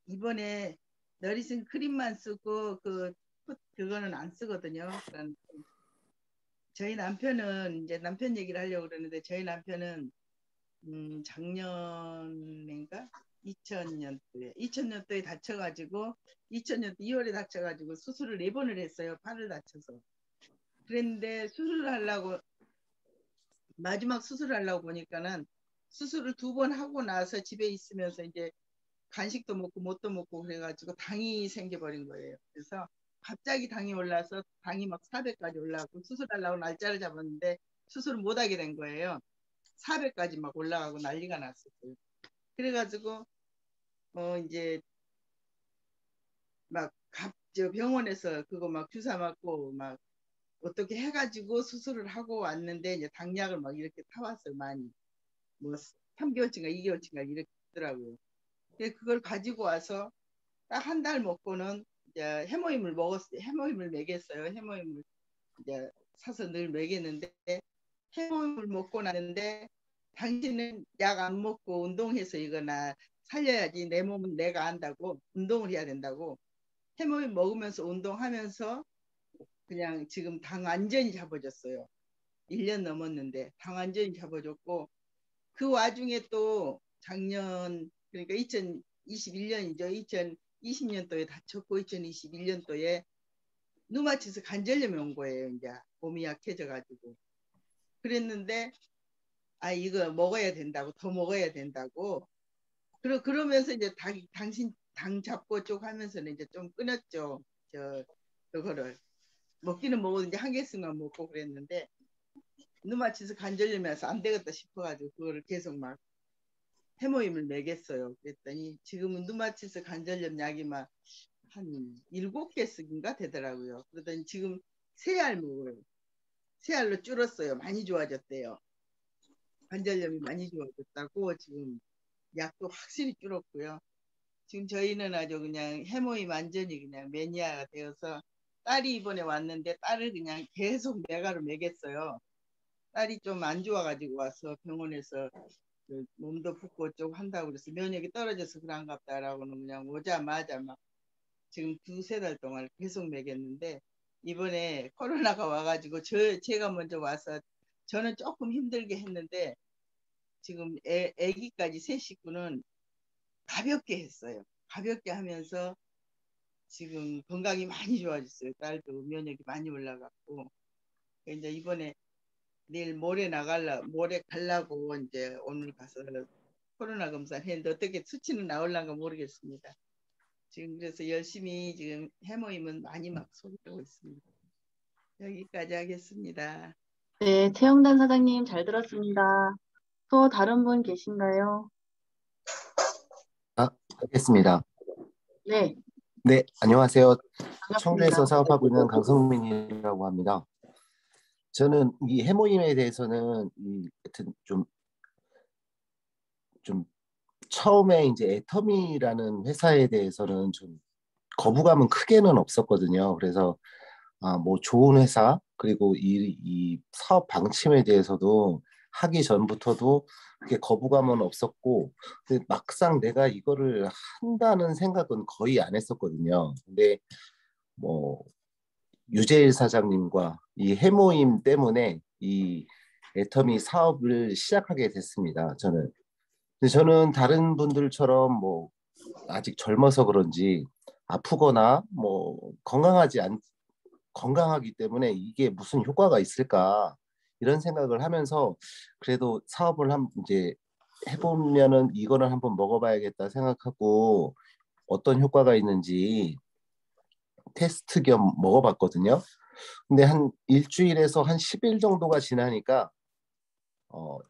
이번에 너리슨 크림만 쓰고 그거는 안 쓰거든요. 저희 남편은 이제 남편 얘기를 하려고 그러는데 저희 남편은 작년인가 2000년도에 다쳐가지고 2000년도 2월에 다쳐가지고 수술을 4번을 했어요. 팔을 다쳐서. 그랬는데 마지막 수술을 하려고 보니까는 수술을 2번 하고 나서 집에 있으면서 이제 간식도 먹고 뭣도 먹고 그래가지고 당이 생겨버린 거예요. 그래서 갑자기 당이 올라서 당이 막 400까지 올라가고 수술하려고 날짜를 잡았는데 수술을 못하게 된 거예요. 400까지 막 올라가고 난리가 났었어요. 그래가지고 이제 막 병원에서 그거 막 주사 맞고 막 어떻게 해가지고 수술을 하고 왔는데 이제 당약을 막 이렇게 타왔어요. 많이 뭐 3개월치인가 2개월치인가 이렇게 있더라고요. 그걸 가지고 와서 딱 한 달 먹고는 이제 해모임을 먹었어요. 해모임을 먹였어요. 해모임을 이제 사서 늘 먹였는데 해모임을 먹고 나는데 당신은 약 안 먹고 운동해서 이거나 살려야지 내 몸은 내가 안다고 운동을 해야 된다고 해모임 먹으면서 운동하면서 그냥 지금 당 완전히 잡아줬어요. 1년 넘었는데 당 완전히 잡아줬고 그 와중에 또 작년 그러니까 2021년이죠. 2020년도에 다쳤고 2021년도에 누마치스 관절염이 온 거예요. 이제 몸이 약해져가지고 그랬는데 이거 먹어야 된다고 더 먹어야 된다고 그러면서 이제 당신 당 잡고 쭉 하면서는 이제 좀 끊었죠. 그거를 먹기는 먹어도 이제 한 개씩만 먹고 그랬는데 누마치스 관절염이 와서 안 되겠다 싶어가지고 그거를 계속 막 해모임을 먹였어요. 그랬더니 지금은 누마치스 관절염 약이 막 한 7개씩인가 되더라고요. 그러더니 지금 3알 먹어요. 3알로 줄었어요. 많이 좋아졌대요. 관절염이 많이 좋아졌다고 지금 약도 확실히 줄었고요. 지금 저희는 아주 그냥 해모임 완전히 그냥 매니아가 되어서 딸이 이번에 왔는데 딸을 그냥 계속 메가로 먹였어요. 딸이 좀 안 좋아가지고 와서 병원에서 몸도 붓고 좀 한다고 그래서 면역이 떨어져서 그런갑다라고는 그냥 오자마자 막 지금 2-3달 동안 계속 먹였는데 이번에 코로나가 와가지고 제가 먼저 와서 저는 조금 힘들게 했는데 지금 애기까지 세 식구는 가볍게 했어요. 가볍게 하면서 지금 건강이 많이 좋아졌어요. 딸도 면역이 많이 올라갔고 이제 이번에 내일 모레 가려고 이제 오늘 가서 코로나 검사를 했는데 어떻게 수치는 나올란가 모르겠습니다. 지금 그래서 열심히 지금 해모임은 많이 막 소개하고 있습니다. 여기까지 하겠습니다. 네, 최영단 사장님 잘 들었습니다. 또 다른 분 계신가요? 알겠습니다. 네, 네, 안녕하세요. 반갑습니다. 청주에서 사업하고 있는 강성민이라고 합니다. 저는 이 해모임에 대해서는 하여튼 좀 처음에 이제 애터미라는 회사에 대해서는 좀 거부감은 크게는 없었거든요. 그래서 뭐 좋은 회사 그리고 이 사업 방침에 대해서도 하기 전부터도 그렇게 거부감은 없었고 근데 막상 내가 이거를 한다는 생각은 거의 안 했었거든요. 근데 뭐 유재일 사장님과 이 해모임 때문에 이 애터미 사업을 시작하게 됐습니다. 근데 저는 다른 분들처럼 뭐 아직 젊어서 그런지 아프거나 뭐 건강하기 때문에 이게 무슨 효과가 있을까 이런 생각을 하면서 그래도 사업을 이제 해보면은 이거는 한번 먹어봐야겠다 생각하고 어떤 효과가 있는지 테스트 겸 먹어봤거든요. 근데 한 일주일에서 한 10일 정도가 지나니까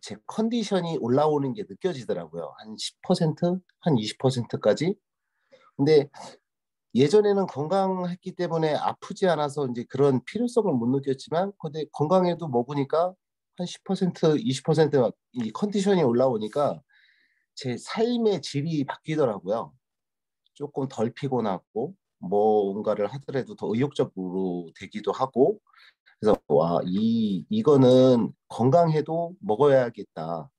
제 컨디션이 올라오는 게 느껴지더라고요. 한 10%, 한 20%까지. 근데 예전에는 건강했기 때문에 아프지 않아서 이제 그런 필요성을 못 느꼈지만, 근데 건강에도 먹으니까 한 10%, 20%이 컨디션이 올라오니까 제 삶의 질이 바뀌더라고요. 조금 덜 피곤하고, 뭔가를 하더라도 더 의욕적으로 되기도 하고, 그래서 이거는 건강해도 먹어야겠다.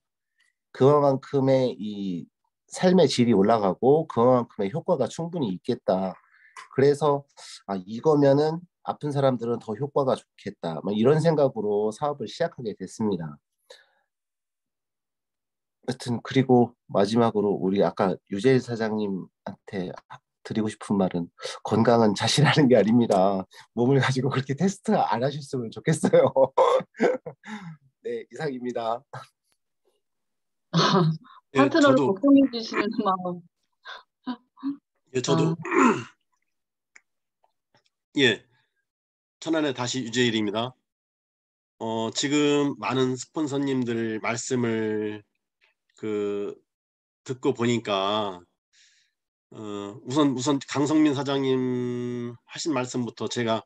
그만큼의 이 삶의 질이 올라가고 그만큼의 효과가 충분히 있겠다. 그래서 이거면은 아픈 사람들은 더 효과가 좋겠다. 뭐 이런 생각으로 사업을 시작하게 됐습니다. 하여튼 그리고 마지막으로 우리 아까 유재일 사장님한테 드리고 싶은 말은 건강은 자신하는 게 아닙니다. 몸을 가지고 그렇게 테스트 안 하셨으면 좋겠어요. 네, 이상입니다. 예, 파트너를 걱정해 주시는 마음. 저도 예, 천안의 다시 유재일입니다. 지금 많은 스폰서님들 말씀을 듣고 보니까 우선 강성민 사장님 하신 말씀부터 제가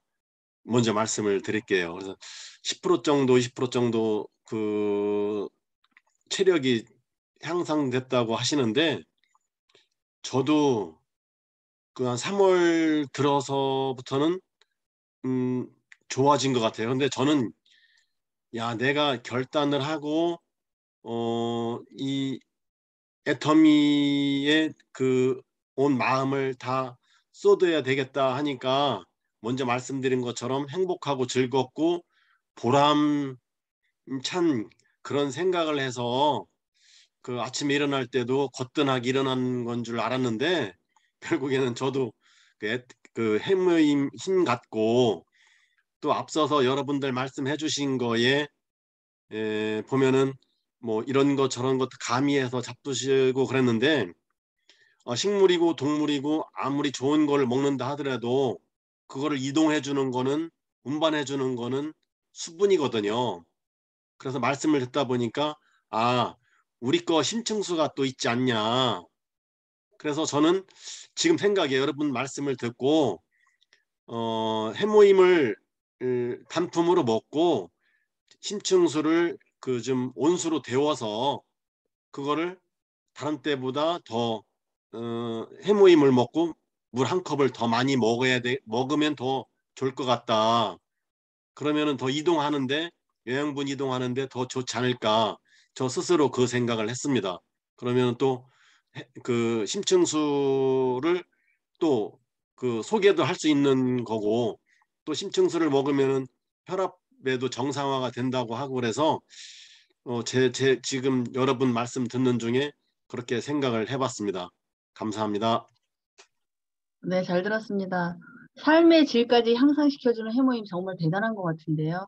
먼저 말씀을 드릴게요. 그래서 10% 정도, 20% 정도 체력이 향상됐다고 하시는데 저도 한 3월 들어서부터는 좋아진 것 같아요. 근데 저는 내가 결단을 하고 이 애터미에 온 마음을 다 쏟아야 되겠다 하니까 먼저 말씀드린 것처럼 행복하고 즐겁고 보람 찬 그런 생각을 해서 아침에 일어날 때도 거뜬하게 일어난 건 줄 알았는데 결국에는 저도 해모임 힘 갖고 또 앞서서 여러분들 말씀해 주신 거에 보면은 뭐 이런 거 저런 것도 가미해서 잡수시고 그랬는데 식물이고 동물이고 아무리 좋은 걸 먹는다 하더라도 그거를 이동해 주는 거는 운반해 주는 거는 수분이거든요. 그래서 말씀을 듣다 보니까 우리 거 심층수가 또 있지 않냐. 그래서 저는 지금 생각에 여러분 말씀을 듣고 해모임을 단품으로 먹고 심층수를 좀 온수로 데워서 그거를 다른 때보다 더 해모임을 먹고 물 한 컵을 더 많이 먹으면 더 좋을 것 같다. 그러면은 더 이동하는데 영양분 이동하는데 더 좋지 않을까. 저 스스로 그 생각을 했습니다. 그러면 또 심층수를 또 소개도 할 수 있는 거고 또 심층수를 먹으면은 혈압에도 정상화가 된다고 하고 그래서 지금 여러분 말씀 듣는 중에 그렇게 생각을 해봤습니다. 감사합니다. 네, 잘 들었습니다. 삶의 질까지 향상시켜주는 해모임 정말 대단한 것 같은데요.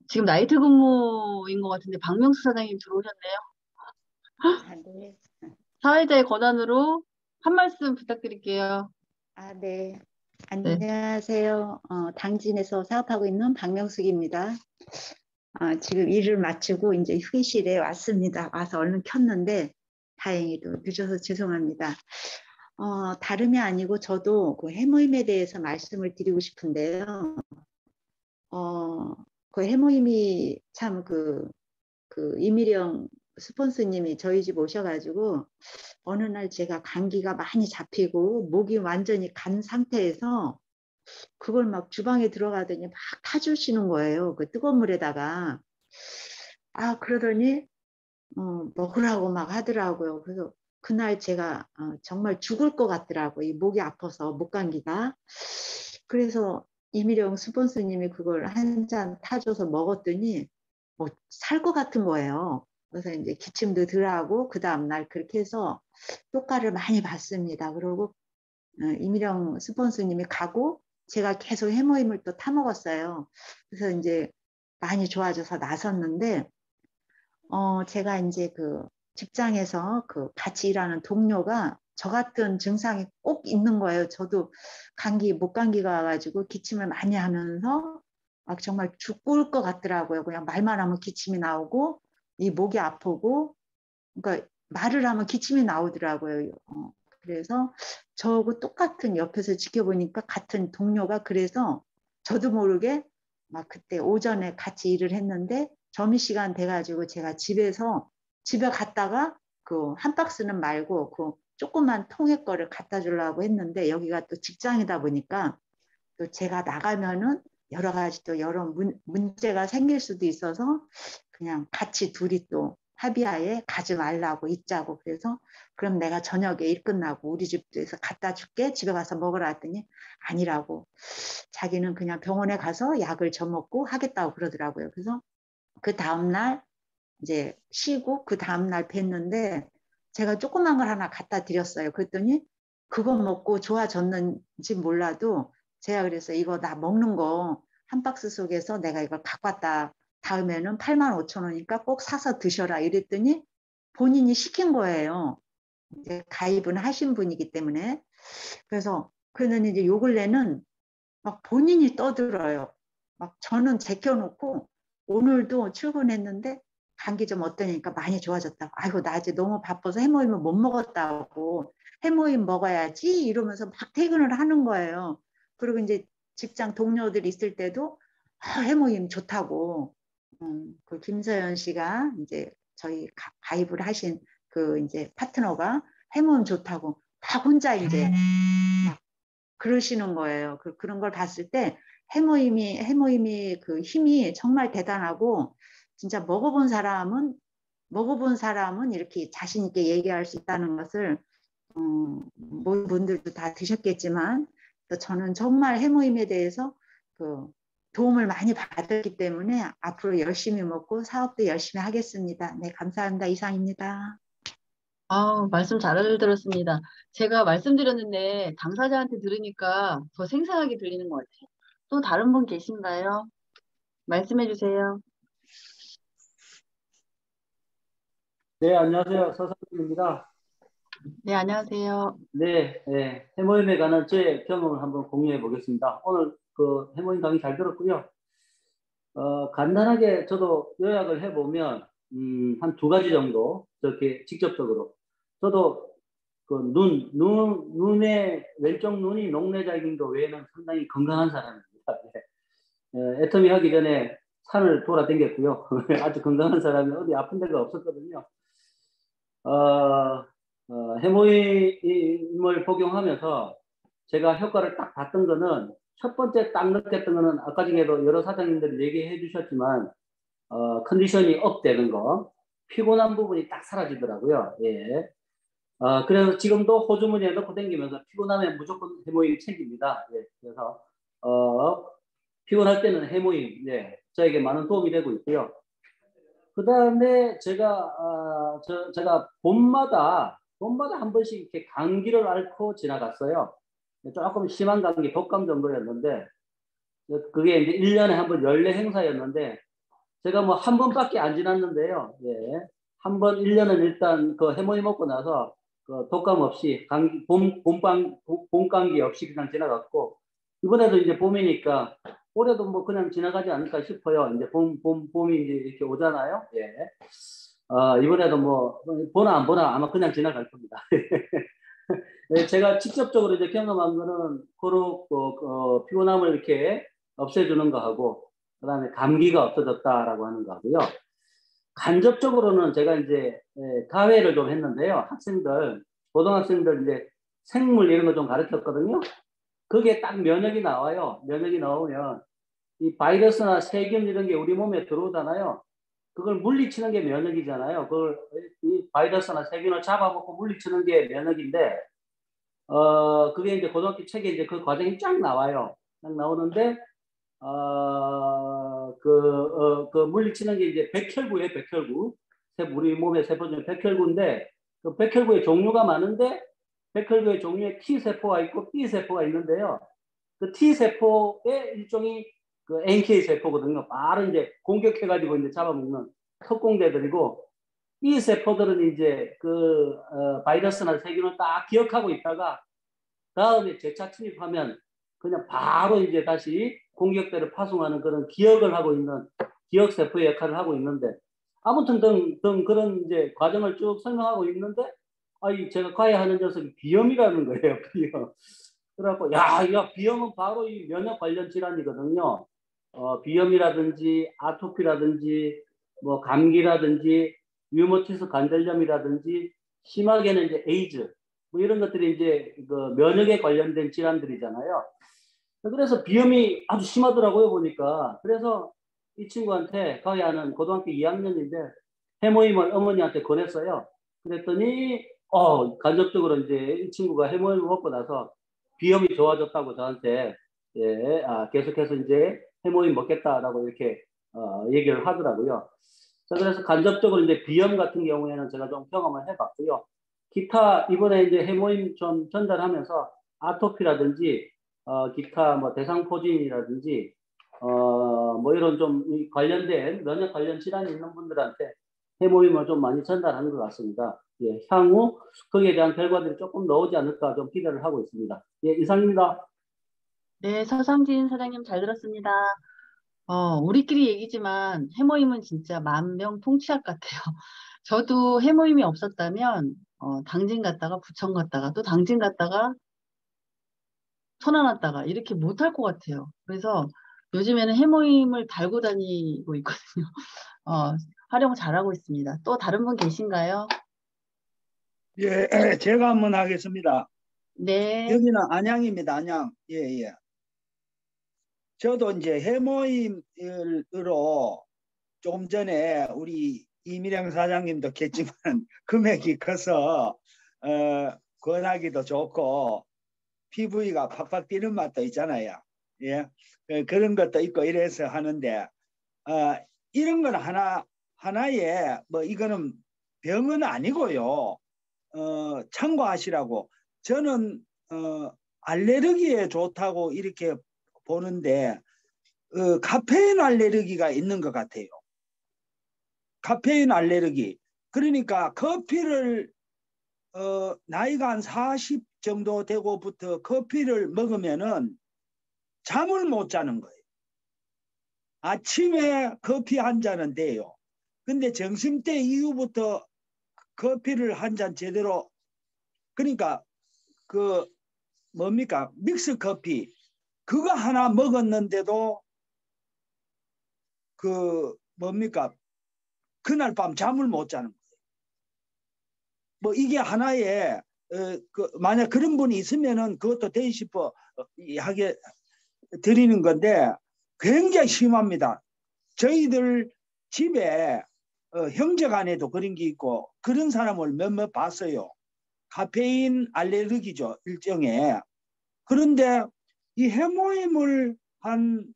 지금 나이트 근무인 것 같은데 박명수 사장님 들어오셨네요. 네. 사회자의 권한으로 한 말씀 부탁드릴게요. 네. 안녕하세요. 당진에서 사업하고 있는 박명숙입니다. 지금 일을 마치고 이제 휴게실에 왔습니다. 와서 얼른 켰는데 다행히도 늦어서 죄송합니다. 다름이 아니고 저도 그 해모임에 대해서 말씀을 드리고 싶은데요. 그 해모임이 참 그 이미령 스폰서님이 저희 집 오셔가지고 어느 날 제가 감기가 많이 잡히고 목이 완전히 간 상태에서 그걸 막 주방에 들어가더니 막 타주시는 거예요. 그 뜨거운 물에다가. 그러더니 먹으라고 막 하더라고요. 그래서 그날 제가 정말 죽을 것 같더라고요. 이 목이 아파서 목 감기가. 그래서 이미령 스폰서님이 그걸 한 잔 타줘서 먹었더니 뭐 살 것 같은 거예요. 그래서 이제 기침도 덜하고 그 다음날 그렇게 해서 효과를 많이 봤습니다. 그리고 이미령 스폰서님이 가고 제가 계속 해모임을 또 타먹었어요. 그래서 이제 많이 좋아져서 나섰는데 제가 이제 그 직장에서 그 같이 일하는 동료가 저 같은 증상이 꼭 있는 거예요. 저도 목 감기가 와가지고 기침을 많이 하면서 막 정말 죽을 것 같더라고요. 그냥 말만 하면 기침이 나오고 이 목이 아프고 그러니까 말을 하면 기침이 나오더라고요. 그래서 저하고 똑같은 옆에서 지켜보니까 같은 동료가 그래서 저도 모르게 막 그때 오전에 같이 일을 했는데 점심시간 돼가지고 제가 집에 갔다가 그 한 박스는 말고 그 조그만 통에 거를 갖다 주려고 했는데 여기가 또 직장이다 보니까 또 제가 나가면은 여러 가지 또 여러 문제가 생길 수도 있어서 그냥 같이 둘이 또 합의하에 가지 말라고 있자고 그래서 그럼 내가 저녁에 일 끝나고 우리 집에서 갖다 줄게 집에 가서 먹으라 했더니 아니라고 자기는 그냥 병원에 가서 약을 져먹고 하겠다고 그러더라고요. 그래서 그 다음날 이제 쉬고 그 다음날 뵀는데 제가 조그만 걸 하나 갖다 드렸어요. 그랬더니 그거 먹고 좋아졌는지 몰라도 제가 그래서 이거 나 먹는 거 한 박스 속에서 내가 이걸 갖고 왔다. 다음에는 85,000원이니까 꼭 사서 드셔라 이랬더니 본인이 시킨 거예요. 이제 가입은 하신 분이기 때문에. 그래서 그러더니 이제 요 근래는 막 본인이 떠들어요. 막 저는 제껴놓고 오늘도 출근했는데 감기 좀 어떠니까 많이 좋아졌다고. 아이고 나 이제 너무 바빠서 해모임을 못 먹었다고. 해모임 먹어야지 이러면서 막 퇴근을 하는 거예요. 그리고 이제 직장 동료들 있을 때도 해모임 좋다고. 그 김서연 씨가 이제 저희 가입을 하신 그 이제 파트너가 해모임 좋다고 막 혼자 이제 막 그러시는 거예요. 그런 걸 봤을 때 해모임이 그 힘이 정말 대단하고 진짜 먹어본 사람은 이렇게 자신 있게 얘기할 수 있다는 것을 모든 분들도 다 드셨겠지만 또 저는 정말 해모임에 대해서 그 도움을 많이 받았기 때문에 앞으로 열심히 먹고 사업도 열심히 하겠습니다. 네, 감사합니다. 이상입니다. 말씀 잘 들었습니다. 제가 말씀드렸는데 당사자한테 들으니까 더 생생하게 들리는 것 같아요. 또 다른 분 계신가요? 말씀해 주세요. 네, 안녕하세요. 서상준입니다. 네, 안녕하세요. 네, 해모임에 관한 제 경험을 한번 공유해 보겠습니다. 오늘 그 해모임 강의 잘 들었고요. 간단하게 저도 요약을 해보면 한 2가지 정도 저렇게 직접적으로 저도 그 눈의 왼쪽 눈이 녹내장인 거 외에는 상당히 건강한 사람입니다. 애터미 하기 전에 산을 돌아다녔고요. 아주 건강한 사람이 어디 아픈 데가 없었거든요. 해모임을 복용하면서 제가 효과를 딱 봤던 거는 첫 번째 딱 느꼈던 거는 아까 중에도 여러 사장님들이 얘기해 주셨지만 컨디션이 업 되는 거, 피곤한 부분이 딱 사라지더라고요. 예. 그래서 지금도 호주머니에 넣고 다니면서 피곤하면 무조건 해모임 챙깁니다. 예. 그래서 피곤할 때는 해모임, 예, 저에게 많은 도움이 되고 있고요. 그 다음에 제가 봄마다 한 번씩 이렇게 감기를 앓고 지나갔어요. 조금 심한 감기, 독감 정도였는데, 그게 이제 1년에 한 번 연례 행사였는데, 제가 뭐 한 번밖에 안 지났는데요. 예. 한 번 1년은 일단 그 해모임 먹고 나서 그 독감 없이 봄 감기 없이 그냥 지나갔고, 이번에도 이제 봄이니까 올해도 뭐 그냥 지나가지 않을까 싶어요. 이제 봄이 이제 이렇게 오잖아요. 예. 이번에도 뭐 보나 안 보나 아마 그냥 지나갈 겁니다. 네, 제가 직접적으로 이제 경험한 거는 그런 피곤함을 이렇게 없애주는 거하고, 그다음에 감기가 없어졌다라고 하는 거하고요. 간접적으로는 제가 이제 가회를 좀 했는데요. 학생들, 고등학생들 이제 생물 이런 거 좀 가르쳤거든요. 그게 딱 면역이 나와요. 면역이 나오면 이 바이러스나 세균 이런 게 우리 몸에 들어오잖아요. 그걸 물리치는 게 면역이잖아요. 그걸 이 바이러스나 세균을 잡아먹고 물리치는 게 면역인데, 그게 이제 고등학교 책에 이제 그 과정이 쫙 나와요. 쫙 나오는데, 그 물리치는 게 이제 백혈구예요, 백혈구. 우리 몸의 세포 중에 백혈구인데, 그 백혈구의 종류가 많은데, 백혈구의 종류에 T세포가 있고 B세포가 있는데요. 그 T세포의 일종이 그 NK세포거든요. 바로 이제 공격해가지고 이제 잡아먹는 특공대들이고, B세포들은 이제 바이러스나 세균을 딱 기억하고 있다가 다음에 재차 침입하면 그냥 바로 이제 다시 공격대를 파송하는 그런 기억을 하고 있는 기억세포의 역할을 하고 있는데, 아무튼 등 그런 이제 과정을 쭉 설명하고 있는데, 제가 과외하는 녀석이 비염이라는 거예요. 비염. 그래갖고 야 비염은 바로 이 면역 관련 질환이거든요. 비염이라든지 아토피라든지 뭐 감기라든지 류마티스 관절염이라든지 심하게는 이제 에이즈 뭐 이런 것들이 이제 그 면역에 관련된 질환들이잖아요. 그래서 비염이 아주 심하더라고요, 보니까. 그래서 이 친구한테 과외하는 고등학교 2학년인데 해모임을 어머니한테 권했어요. 그랬더니 간접적으로 이제 이 친구가 해모임을 먹고 나서 비염이 좋아졌다고 저한테 계속해서 이제 해모임 먹겠다라고 이렇게 얘기를 하더라고요. 자, 그래서 간접적으로 이제 비염 같은 경우에는 제가 좀 경험을 해봤고요. 기타 이번에 이제 해모임 좀 전달하면서 아토피라든지 기타 뭐 대상포진이라든지 뭐 이런 좀 관련된 면역 관련 질환이 있는 분들한테 해모임을 좀 많이 전달하는 것 같습니다. 예, 향후 거기에 대한 결과들이 조금 나오지 않을까 좀 기대를 하고 있습니다. 예, 이상입니다. 네, 서상진 사장님 잘 들었습니다. 우리끼리 얘기지만 해모임은 진짜 만병통치약 같아요. 저도 해모임이 없었다면 당진 갔다가 부천 갔다가 또 당진 갔다가 천안 왔다가 이렇게 못할 것 같아요. 그래서 요즘에는 해모임을 달고 다니고 있거든요. 활용 잘하고 있습니다. 또 다른 분 계신가요? 예, 제가 한번 하겠습니다. 네. 여기는 안양입니다. 안양. 예, 예. 저도 이제 해모임으로 조금 전에 우리 이미령 사장님도 겠지만 금액이 커서 권하기도 좋고 피부가 팍팍 뛰는 맛도 있잖아요. 예, 그런 것도 있고 이래서 하는데 이런 건 하나의 뭐 이거는 병은 아니고요. 참고하시라고. 저는 알레르기에 좋다고 이렇게 보는데 카페인 알레르기가 있는 것 같아요. 카페인 알레르기. 그러니까 커피를 나이가 한 40 정도 되고부터 커피를 먹으면은 잠을 못 자는 거예요. 아침에 커피 한 잔은 돼요. 근데 점심때 이후부터 커피를 한 잔 제대로, 그러니까 뭡니까 믹스 커피 그거 하나 먹었는데도 뭡니까 그날 밤 잠을 못 자는 거예요. 뭐 이게 하나의 만약 그런 분이 있으면은 그것도 되고 싶어 하게 드리는 건데 굉장히 심합니다. 저희들 집에 형제간에도 그런 게 있고 그런 사람을 몇몇 봤어요. 카페인 알레르기죠, 일종의. 그런데 이 해모임을 한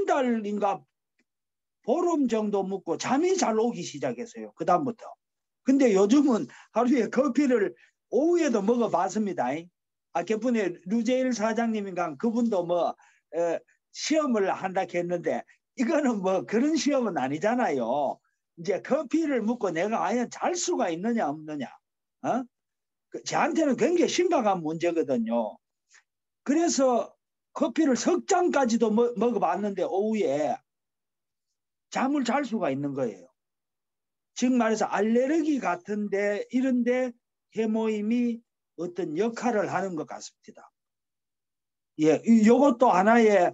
달인가 보름 정도 먹고 잠이 잘 오기 시작했어요. 그 다음부터. 근데 요즘은 하루에 커피를 오후에도 먹어봤습니다. 개분의 류제일 사장님인가 그분도 뭐 시험을 한다 했는데 이거는 뭐 그런 시험은 아니잖아요. 이제 커피를 먹고 내가 아예 잘 수가 있느냐 없느냐. 저한테는 굉장히 심각한 문제거든요. 그래서 커피를 석 잔까지도 먹어봤는데 오후에 잠을 잘 수가 있는 거예요. 즉 말해서 알레르기 같은데 이런데 해모임이 어떤 역할을 하는 것 같습니다. 예, 이것도 하나의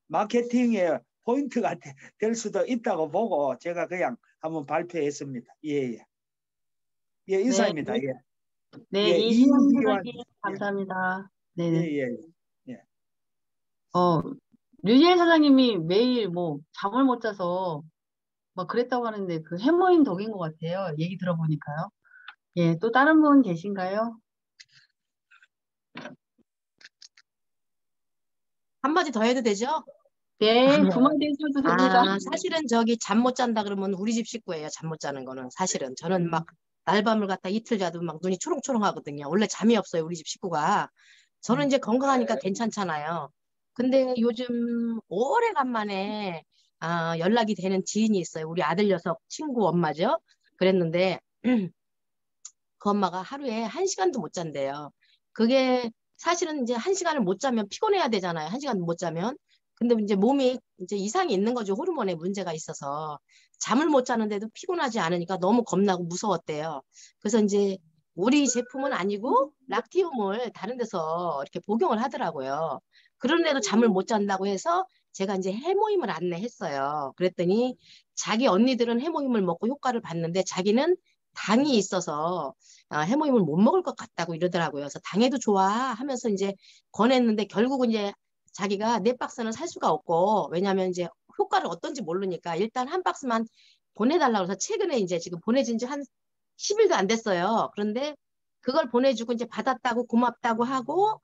마케팅의 포인트가 될 수도 있다고 보고 제가 그냥 한번 발표했습니다. 예, 예. 예, 이상입니다. 예. 네, 예, 이시영 이기환. 사장님 감사합니다. 예, 네. 예, 예. 류지혜 사장님이 매일 뭐 잠을 못 자서 막 그랬다고 하는데 그 해모임 덕인 것 같아요. 얘기 들어보니까요. 예, 또 다른 분 계신가요? 한마디 더 해도 되죠? 네, 두 마디 해주셔도 됩니다. 사실은 저기 잠 못 잔다 그러면 우리 집 식구예요. 잠 못 자는 거는 사실은 저는 막 날밤을 갖다 이틀 자도 막 눈이 초롱초롱하거든요. 원래 잠이 없어요. 우리 집 식구가. 저는 이제 건강하니까 괜찮잖아요. 근데 요즘 오래간만에 연락이 되는 지인이 있어요. 우리 아들 녀석 친구 엄마죠. 그랬는데 그 엄마가 하루에 1시간도 못 잔대요. 그게 사실은 이제 1시간을 못 자면 피곤해야 되잖아요. 1시간 못 자면. 근데 이제 몸이 이제 이상이 있는 거죠. 호르몬에 문제가 있어서. 잠을 못 자는데도 피곤하지 않으니까 너무 겁나고 무서웠대요. 그래서 이제 우리 제품은 아니고 락티움을 다른 데서 이렇게 복용을 하더라고요. 그런데도 잠을 못 잔다고 해서 제가 이제 해모임을 안내했어요. 그랬더니 자기 언니들은 해모임을 먹고 효과를 봤는데 자기는 당이 있어서 해모임을 못 먹을 것 같다고 이러더라고요. 그래서 당해도 좋아 하면서 이제 권했는데 결국은 이제 자기가 4박스는 살 수가 없고 왜냐하면 이제 효과를 어떤지 모르니까 일단 한 박스만 보내달라고 해서 최근에 이제 지금 보내진 지 한 10일도 안 됐어요. 그런데 그걸 보내주고 이제 받았다고 고맙다고 하고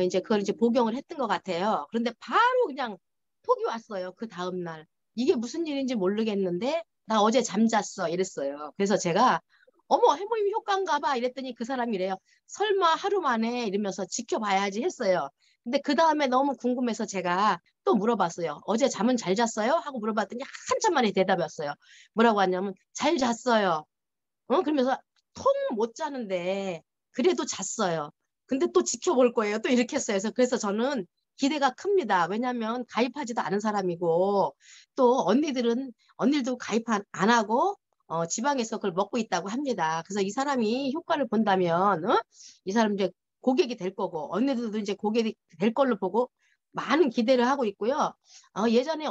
이제 그걸 이제 복용을 했던 것 같아요. 그런데 바로 그냥 톡이 왔어요. 그 다음날. 이게 무슨 일인지 모르겠는데 나 어제 잠잤어 이랬어요. 그래서 제가 어머 해모임 효과인가 봐 이랬더니 그 사람이래요. 설마 하루 만에 이러면서 지켜봐야지 했어요. 근데 그 다음에 너무 궁금해서 제가 또 물어봤어요. 어제 잠은 잘 잤어요? 하고 물어봤더니 한참 만에 대답이 왔어요. 뭐라고 하냐면 잘 잤어요. 그러면서 통 못 자는데 그래도 잤어요. 근데 또 지켜볼 거예요. 또 이렇게 했어요. 그래서 저는 기대가 큽니다. 왜냐하면 가입하지도 않은 사람이고 또 언니들도 가입 안 하고 지방에서 그걸 먹고 있다고 합니다. 그래서 이 사람이 효과를 본다면 이 사람 이제 고객이 될 거고 언니들도 이제 고객이 될 걸로 보고 많은 기대를 하고 있고요. 예전에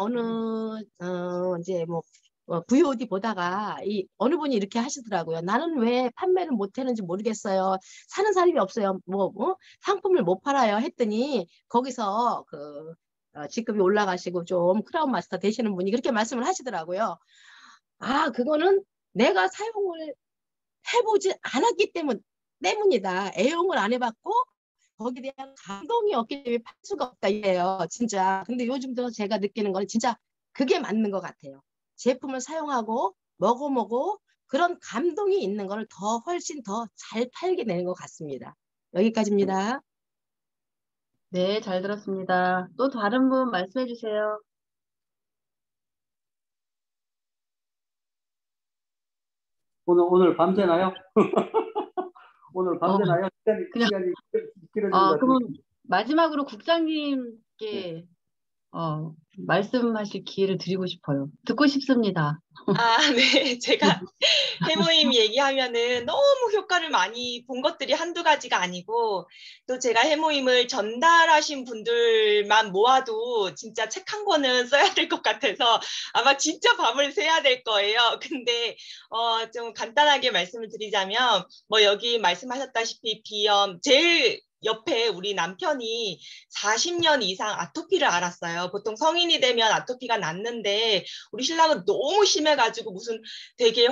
이제 뭐 VOD 보다가 어느 분이 이렇게 하시더라고요. 나는 왜 판매를 못 하는지 모르겠어요. 사는 사람이 없어요. 상품을 못 팔아요. 했더니 거기서 직급이 올라가시고 좀 크라운 마스터 되시는 분이 그렇게 말씀을 하시더라고요. 그거는 내가 사용을 해보지 않았기 때문이다. 애용을 안 해봤고 거기에 대한 감동이 없기 때문에 팔 수가 없다 이래요. 진짜. 근데 요즘 들어 제가 느끼는 건 진짜 그게 맞는 것 같아요. 제품을 사용하고 먹어보고 그런 감동이 있는 거를 훨씬 더 잘 팔게 되는 것 같습니다. 여기까지입니다. 네, 잘 들었습니다. 또 다른 분 말씀해 주세요. 오늘 밤새나요? 오늘 밤새나요? 시간이 길어진 것 같은데. 그러면 마지막으로 국장님께 말씀하실 기회를 드리고 싶어요. 듣고 싶습니다. 네. 제가 해모임 얘기하면은 너무 효과를 많이 본 것들이 한두 가지가 아니고 또 제가 해모임을 전달하신 분들만 모아도 진짜 책 한 권은 써야 될 것 같아서 아마 진짜 밤을 새야 될 거예요. 근데 좀 간단하게 말씀을 드리자면 여기 말씀하셨다시피 비염 제일 옆에 우리 남편이 40년 이상 아토피를 앓았어요. 보통 성인이 되면 아토피가 낫는데 우리 신랑은 너무 심해가지고 무슨 되게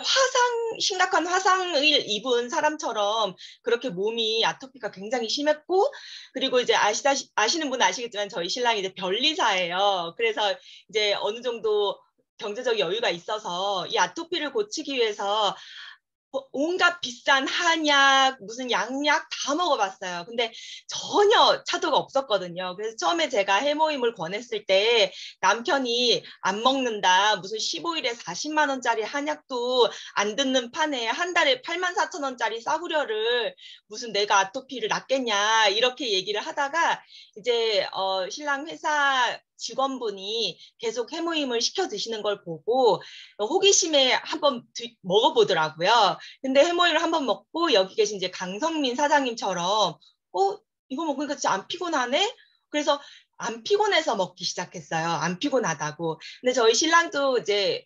심각한 화상을 입은 사람처럼 그렇게 몸이 아토피가 굉장히 심했고 그리고 이제 아시는 분은 아시겠지만 저희 신랑이 이제 변리사예요. 그래서 이제 어느 정도 경제적 여유가 있어서 이 아토피를 고치기 위해서 온갖 비싼 한약, 무슨 양약 다 먹어봤어요. 근데 전혀 차도가 없었거든요. 그래서 처음에 제가 해모임을 권했을 때 남편이 안 먹는다. 무슨 15일에 40만 원짜리 한약도 안 듣는 판에 한 달에 84,000원짜리 싸구려를 무슨 내가 아토피를 낫겠냐 이렇게 얘기를 하다가 이제 신랑 회사 직원분이 계속 해모임을 시켜 드시는 걸 보고 호기심에 한번 먹어보더라고요. 근데 해모임을 한번 먹고 여기 계신 이제 강성민 사장님처럼 이거 먹으니까 진짜 안 피곤하네? 그래서 안 피곤해서 먹기 시작했어요. 안 피곤하다고. 근데 저희 신랑도 이제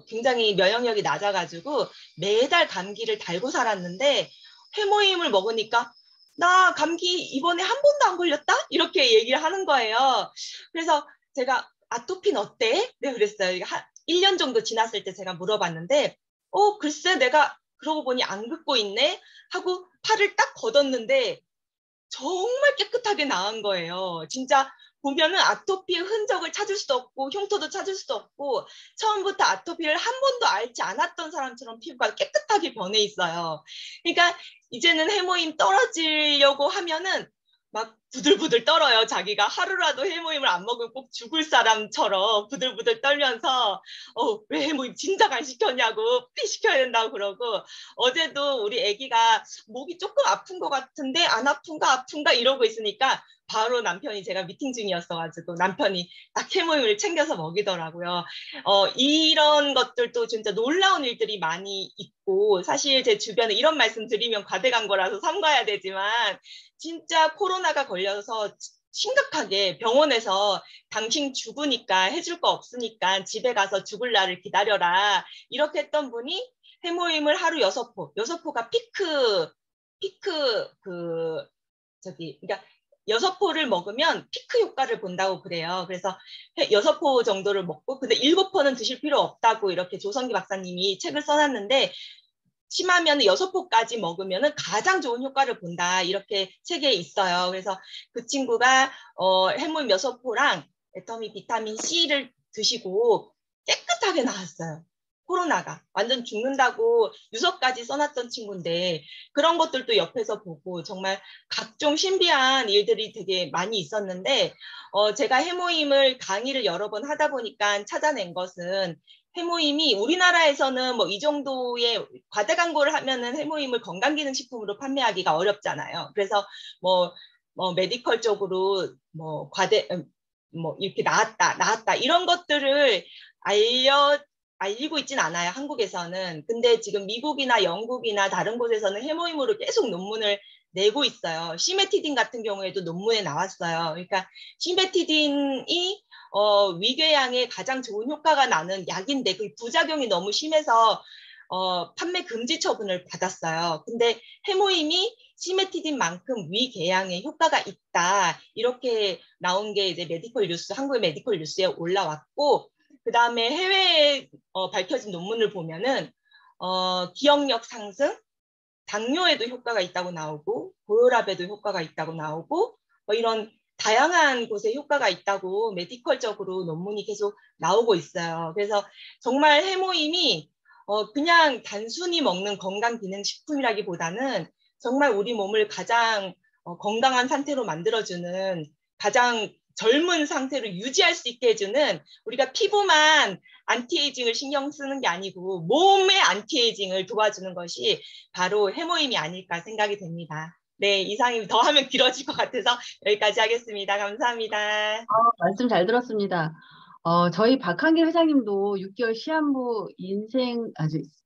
굉장히 면역력이 낮아가지고 매달 감기를 달고 살았는데 해모임을 먹으니까 나 감기 이번에 한 번도 안 걸렸다? 이렇게 얘기를 하는 거예요. 그래서 제가 아토피는 어때? 네, 그랬어요. 한 1년 정도 지났을 때 제가 물어봤는데 글쎄 내가 그러고 보니 안 긁고 있네? 하고 팔을 딱 걷었는데 정말 깨끗하게 나은 거예요. 진짜 보면은 아토피의 흔적을 찾을 수도 없고 흉터도 찾을 수도 없고 처음부터 아토피를 한 번도 앓지 않았던 사람처럼 피부가 깨끗하게 변해 있어요. 그러니까 이제는 해모임 떨어지려고 하면은 막 부들부들 떨어요. 자기가 하루라도 해모임을 안 먹으면 꼭 죽을 사람처럼 부들부들 떨면서 왜 해모임 진작 안 시켰냐고 빨리 시켜야 된다고 그러고 어제도 우리 아기가 목이 조금 아픈 것 같은데 안 아픈가 이러고 있으니까 바로 남편이 제가 미팅 중이었어가지고 남편이 딱 해모임을 챙겨서 먹이더라고요. 이런 것들도 진짜 놀라운 일들이 많이 있고 사실 제 주변에 이런 말씀 드리면 과대광고라서 삼가야 되지만 진짜 코로나가 걸려서 심각하게 병원에서 당신 죽으니까 해줄 거 없으니까 집에 가서 죽을 날을 기다려라 이렇게 했던 분이 해모임을 하루 6포, 6포가 그러니까 6포를 먹으면 피크 효과를 본다고 그래요. 그래서 6포 정도를 먹고 근데 7포는 드실 필요 없다고 이렇게 조성기 박사님이 책을 써놨는데 심하면 6포까지 먹으면 가장 좋은 효과를 본다 이렇게 책에 있어요. 그래서 그 친구가 해모임 6포랑 애터미 비타민 C를 드시고 깨끗하게 나았어요. 코로나가 완전 죽는다고 유서까지 써놨던 친구인데 그런 것들도 옆에서 보고 정말 각종 신비한 일들이 되게 많이 있었는데 제가 해모임을 강의를 여러 번 하다 보니까 찾아낸 것은 해모임이 우리나라에서는 뭐 이 정도의 과대 광고를 하면은 해모임을 건강기능식품으로 판매하기가 어렵잖아요. 그래서 뭐 메디컬 쪽으로 이렇게 나왔다 이런 것들을 알리고 있진 않아요. 한국에서는. 근데 지금 미국이나 영국이나 다른 곳에서는 해모임으로 계속 논문을 내고 있어요. 시메티딘 같은 경우에도 논문에 나왔어요. 그러니까 시메티딘이 위궤양에 가장 좋은 효과가 나는 약인데 그 부작용이 너무 심해서 판매 금지 처분을 받았어요. 근데 해모임이 시메티딘만큼 위궤양에 효과가 있다. 이렇게 나온 게 이제 메디컬 뉴스, 한국의 메디컬 뉴스에 올라왔고 그 다음에 해외에 밝혀진 논문을 보면은 기억력 상승, 당뇨에도 효과가 있다고 나오고 고혈압에도 효과가 있다고 나오고 이런 다양한 곳에 효과가 있다고 메디컬적으로 논문이 계속 나오고 있어요. 그래서 정말 해모임이 그냥 단순히 먹는 건강기능식품이라기보다는 정말 우리 몸을 가장 건강한 상태로 만들어주는 가장 젊은 상태로 유지할 수 있게 해주는 우리가 피부만 안티에이징을 신경 쓰는 게 아니고 몸의 안티에이징을 도와주는 것이 바로 해모임이 아닐까 생각이 됩니다. 네, 이상이 더 하면 길어질 것 같아서 여기까지 하겠습니다. 감사합니다. 말씀 잘 들었습니다. 저희 박한길 회장님도 6개월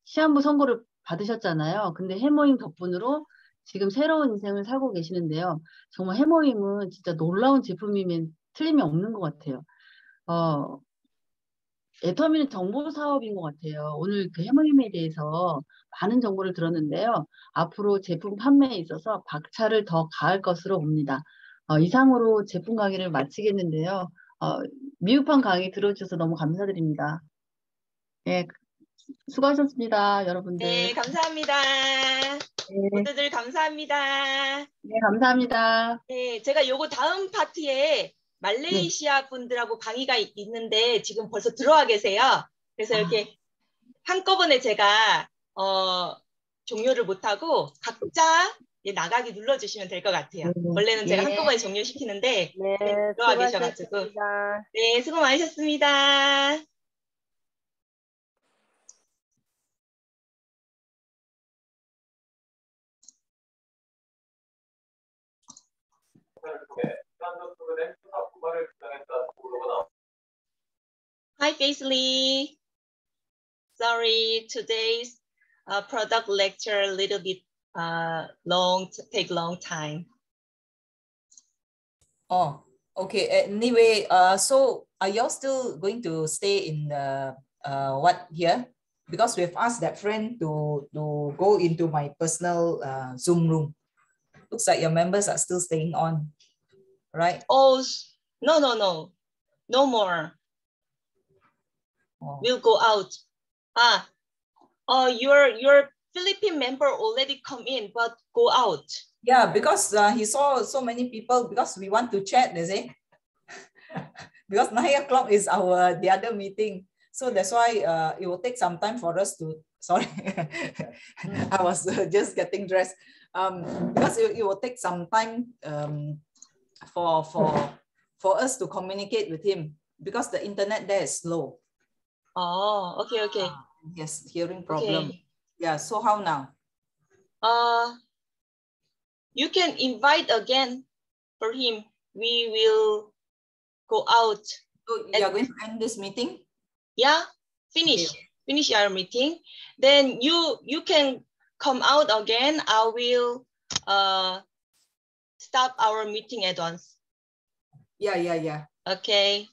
시한부 선고를 받으셨잖아요. 근데 해모임 덕분으로 지금 새로운 인생을 살고 계시는데요. 정말 해모임은 진짜 놀라운 제품이면 틀림이 없는 것 같아요. 애터미는 정보 사업인 것 같아요. 오늘 그 해모임에 대해서 많은 정보를 들었는데요. 앞으로 제품 판매에 있어서 박차를 더 가할 것으로 봅니다. 이상으로 제품 강의를 마치겠는데요. 미흡한 강의 들어주셔서 너무 감사드립니다. 네, 수고하셨습니다, 여러분들. 네, 감사합니다. 네. 모두들 감사합니다. 네, 감사합니다. 네, 제가 요거 다음 파트에 말레이시아 분들하고 강의가 있는데 지금 벌써 들어와 계세요. 그래서 이렇게 한꺼번에 제가 종료를 못하고 각자 나가기 눌러주시면 될 것 같아요. 원래는 제가 한꺼번에 종료시키는데 네, 들어와 계셔가지고. 수고하셨습니다. 네, 수고 많으셨습니다. Hi, Paisley. Sorry, today's product lecture a little bit take long time. Oh, okay. Anyway, so are y'all still going to stay in the what here? Because we've asked that friend to go into my personal Zoom room. Looks like your members are still staying on, right? Oh, no more. Oh. We'll go out. Your Philippine member already come in, but go out. Yeah, because he saw so many people because we want to chat, is it? Because 9 o'clock is the other meeting. So that's why it will take some time for us to, sorry, I was just getting dressed. Because it will take some time for us to communicate with him because the internet there is slow. Oh, okay. Yes, hearing problem. Okay. Yeah, so how now? You can invite again for him. We will go out. So you are going to end this meeting? Yeah, finish our meeting. Then you can come out again. I will stop our meeting at once. Yeah. Okay,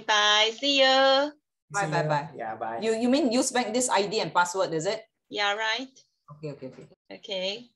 bye. See you. Bye. Yeah, bye. You mean use back this ID and password, is it? Yeah, right. Okay. Okay.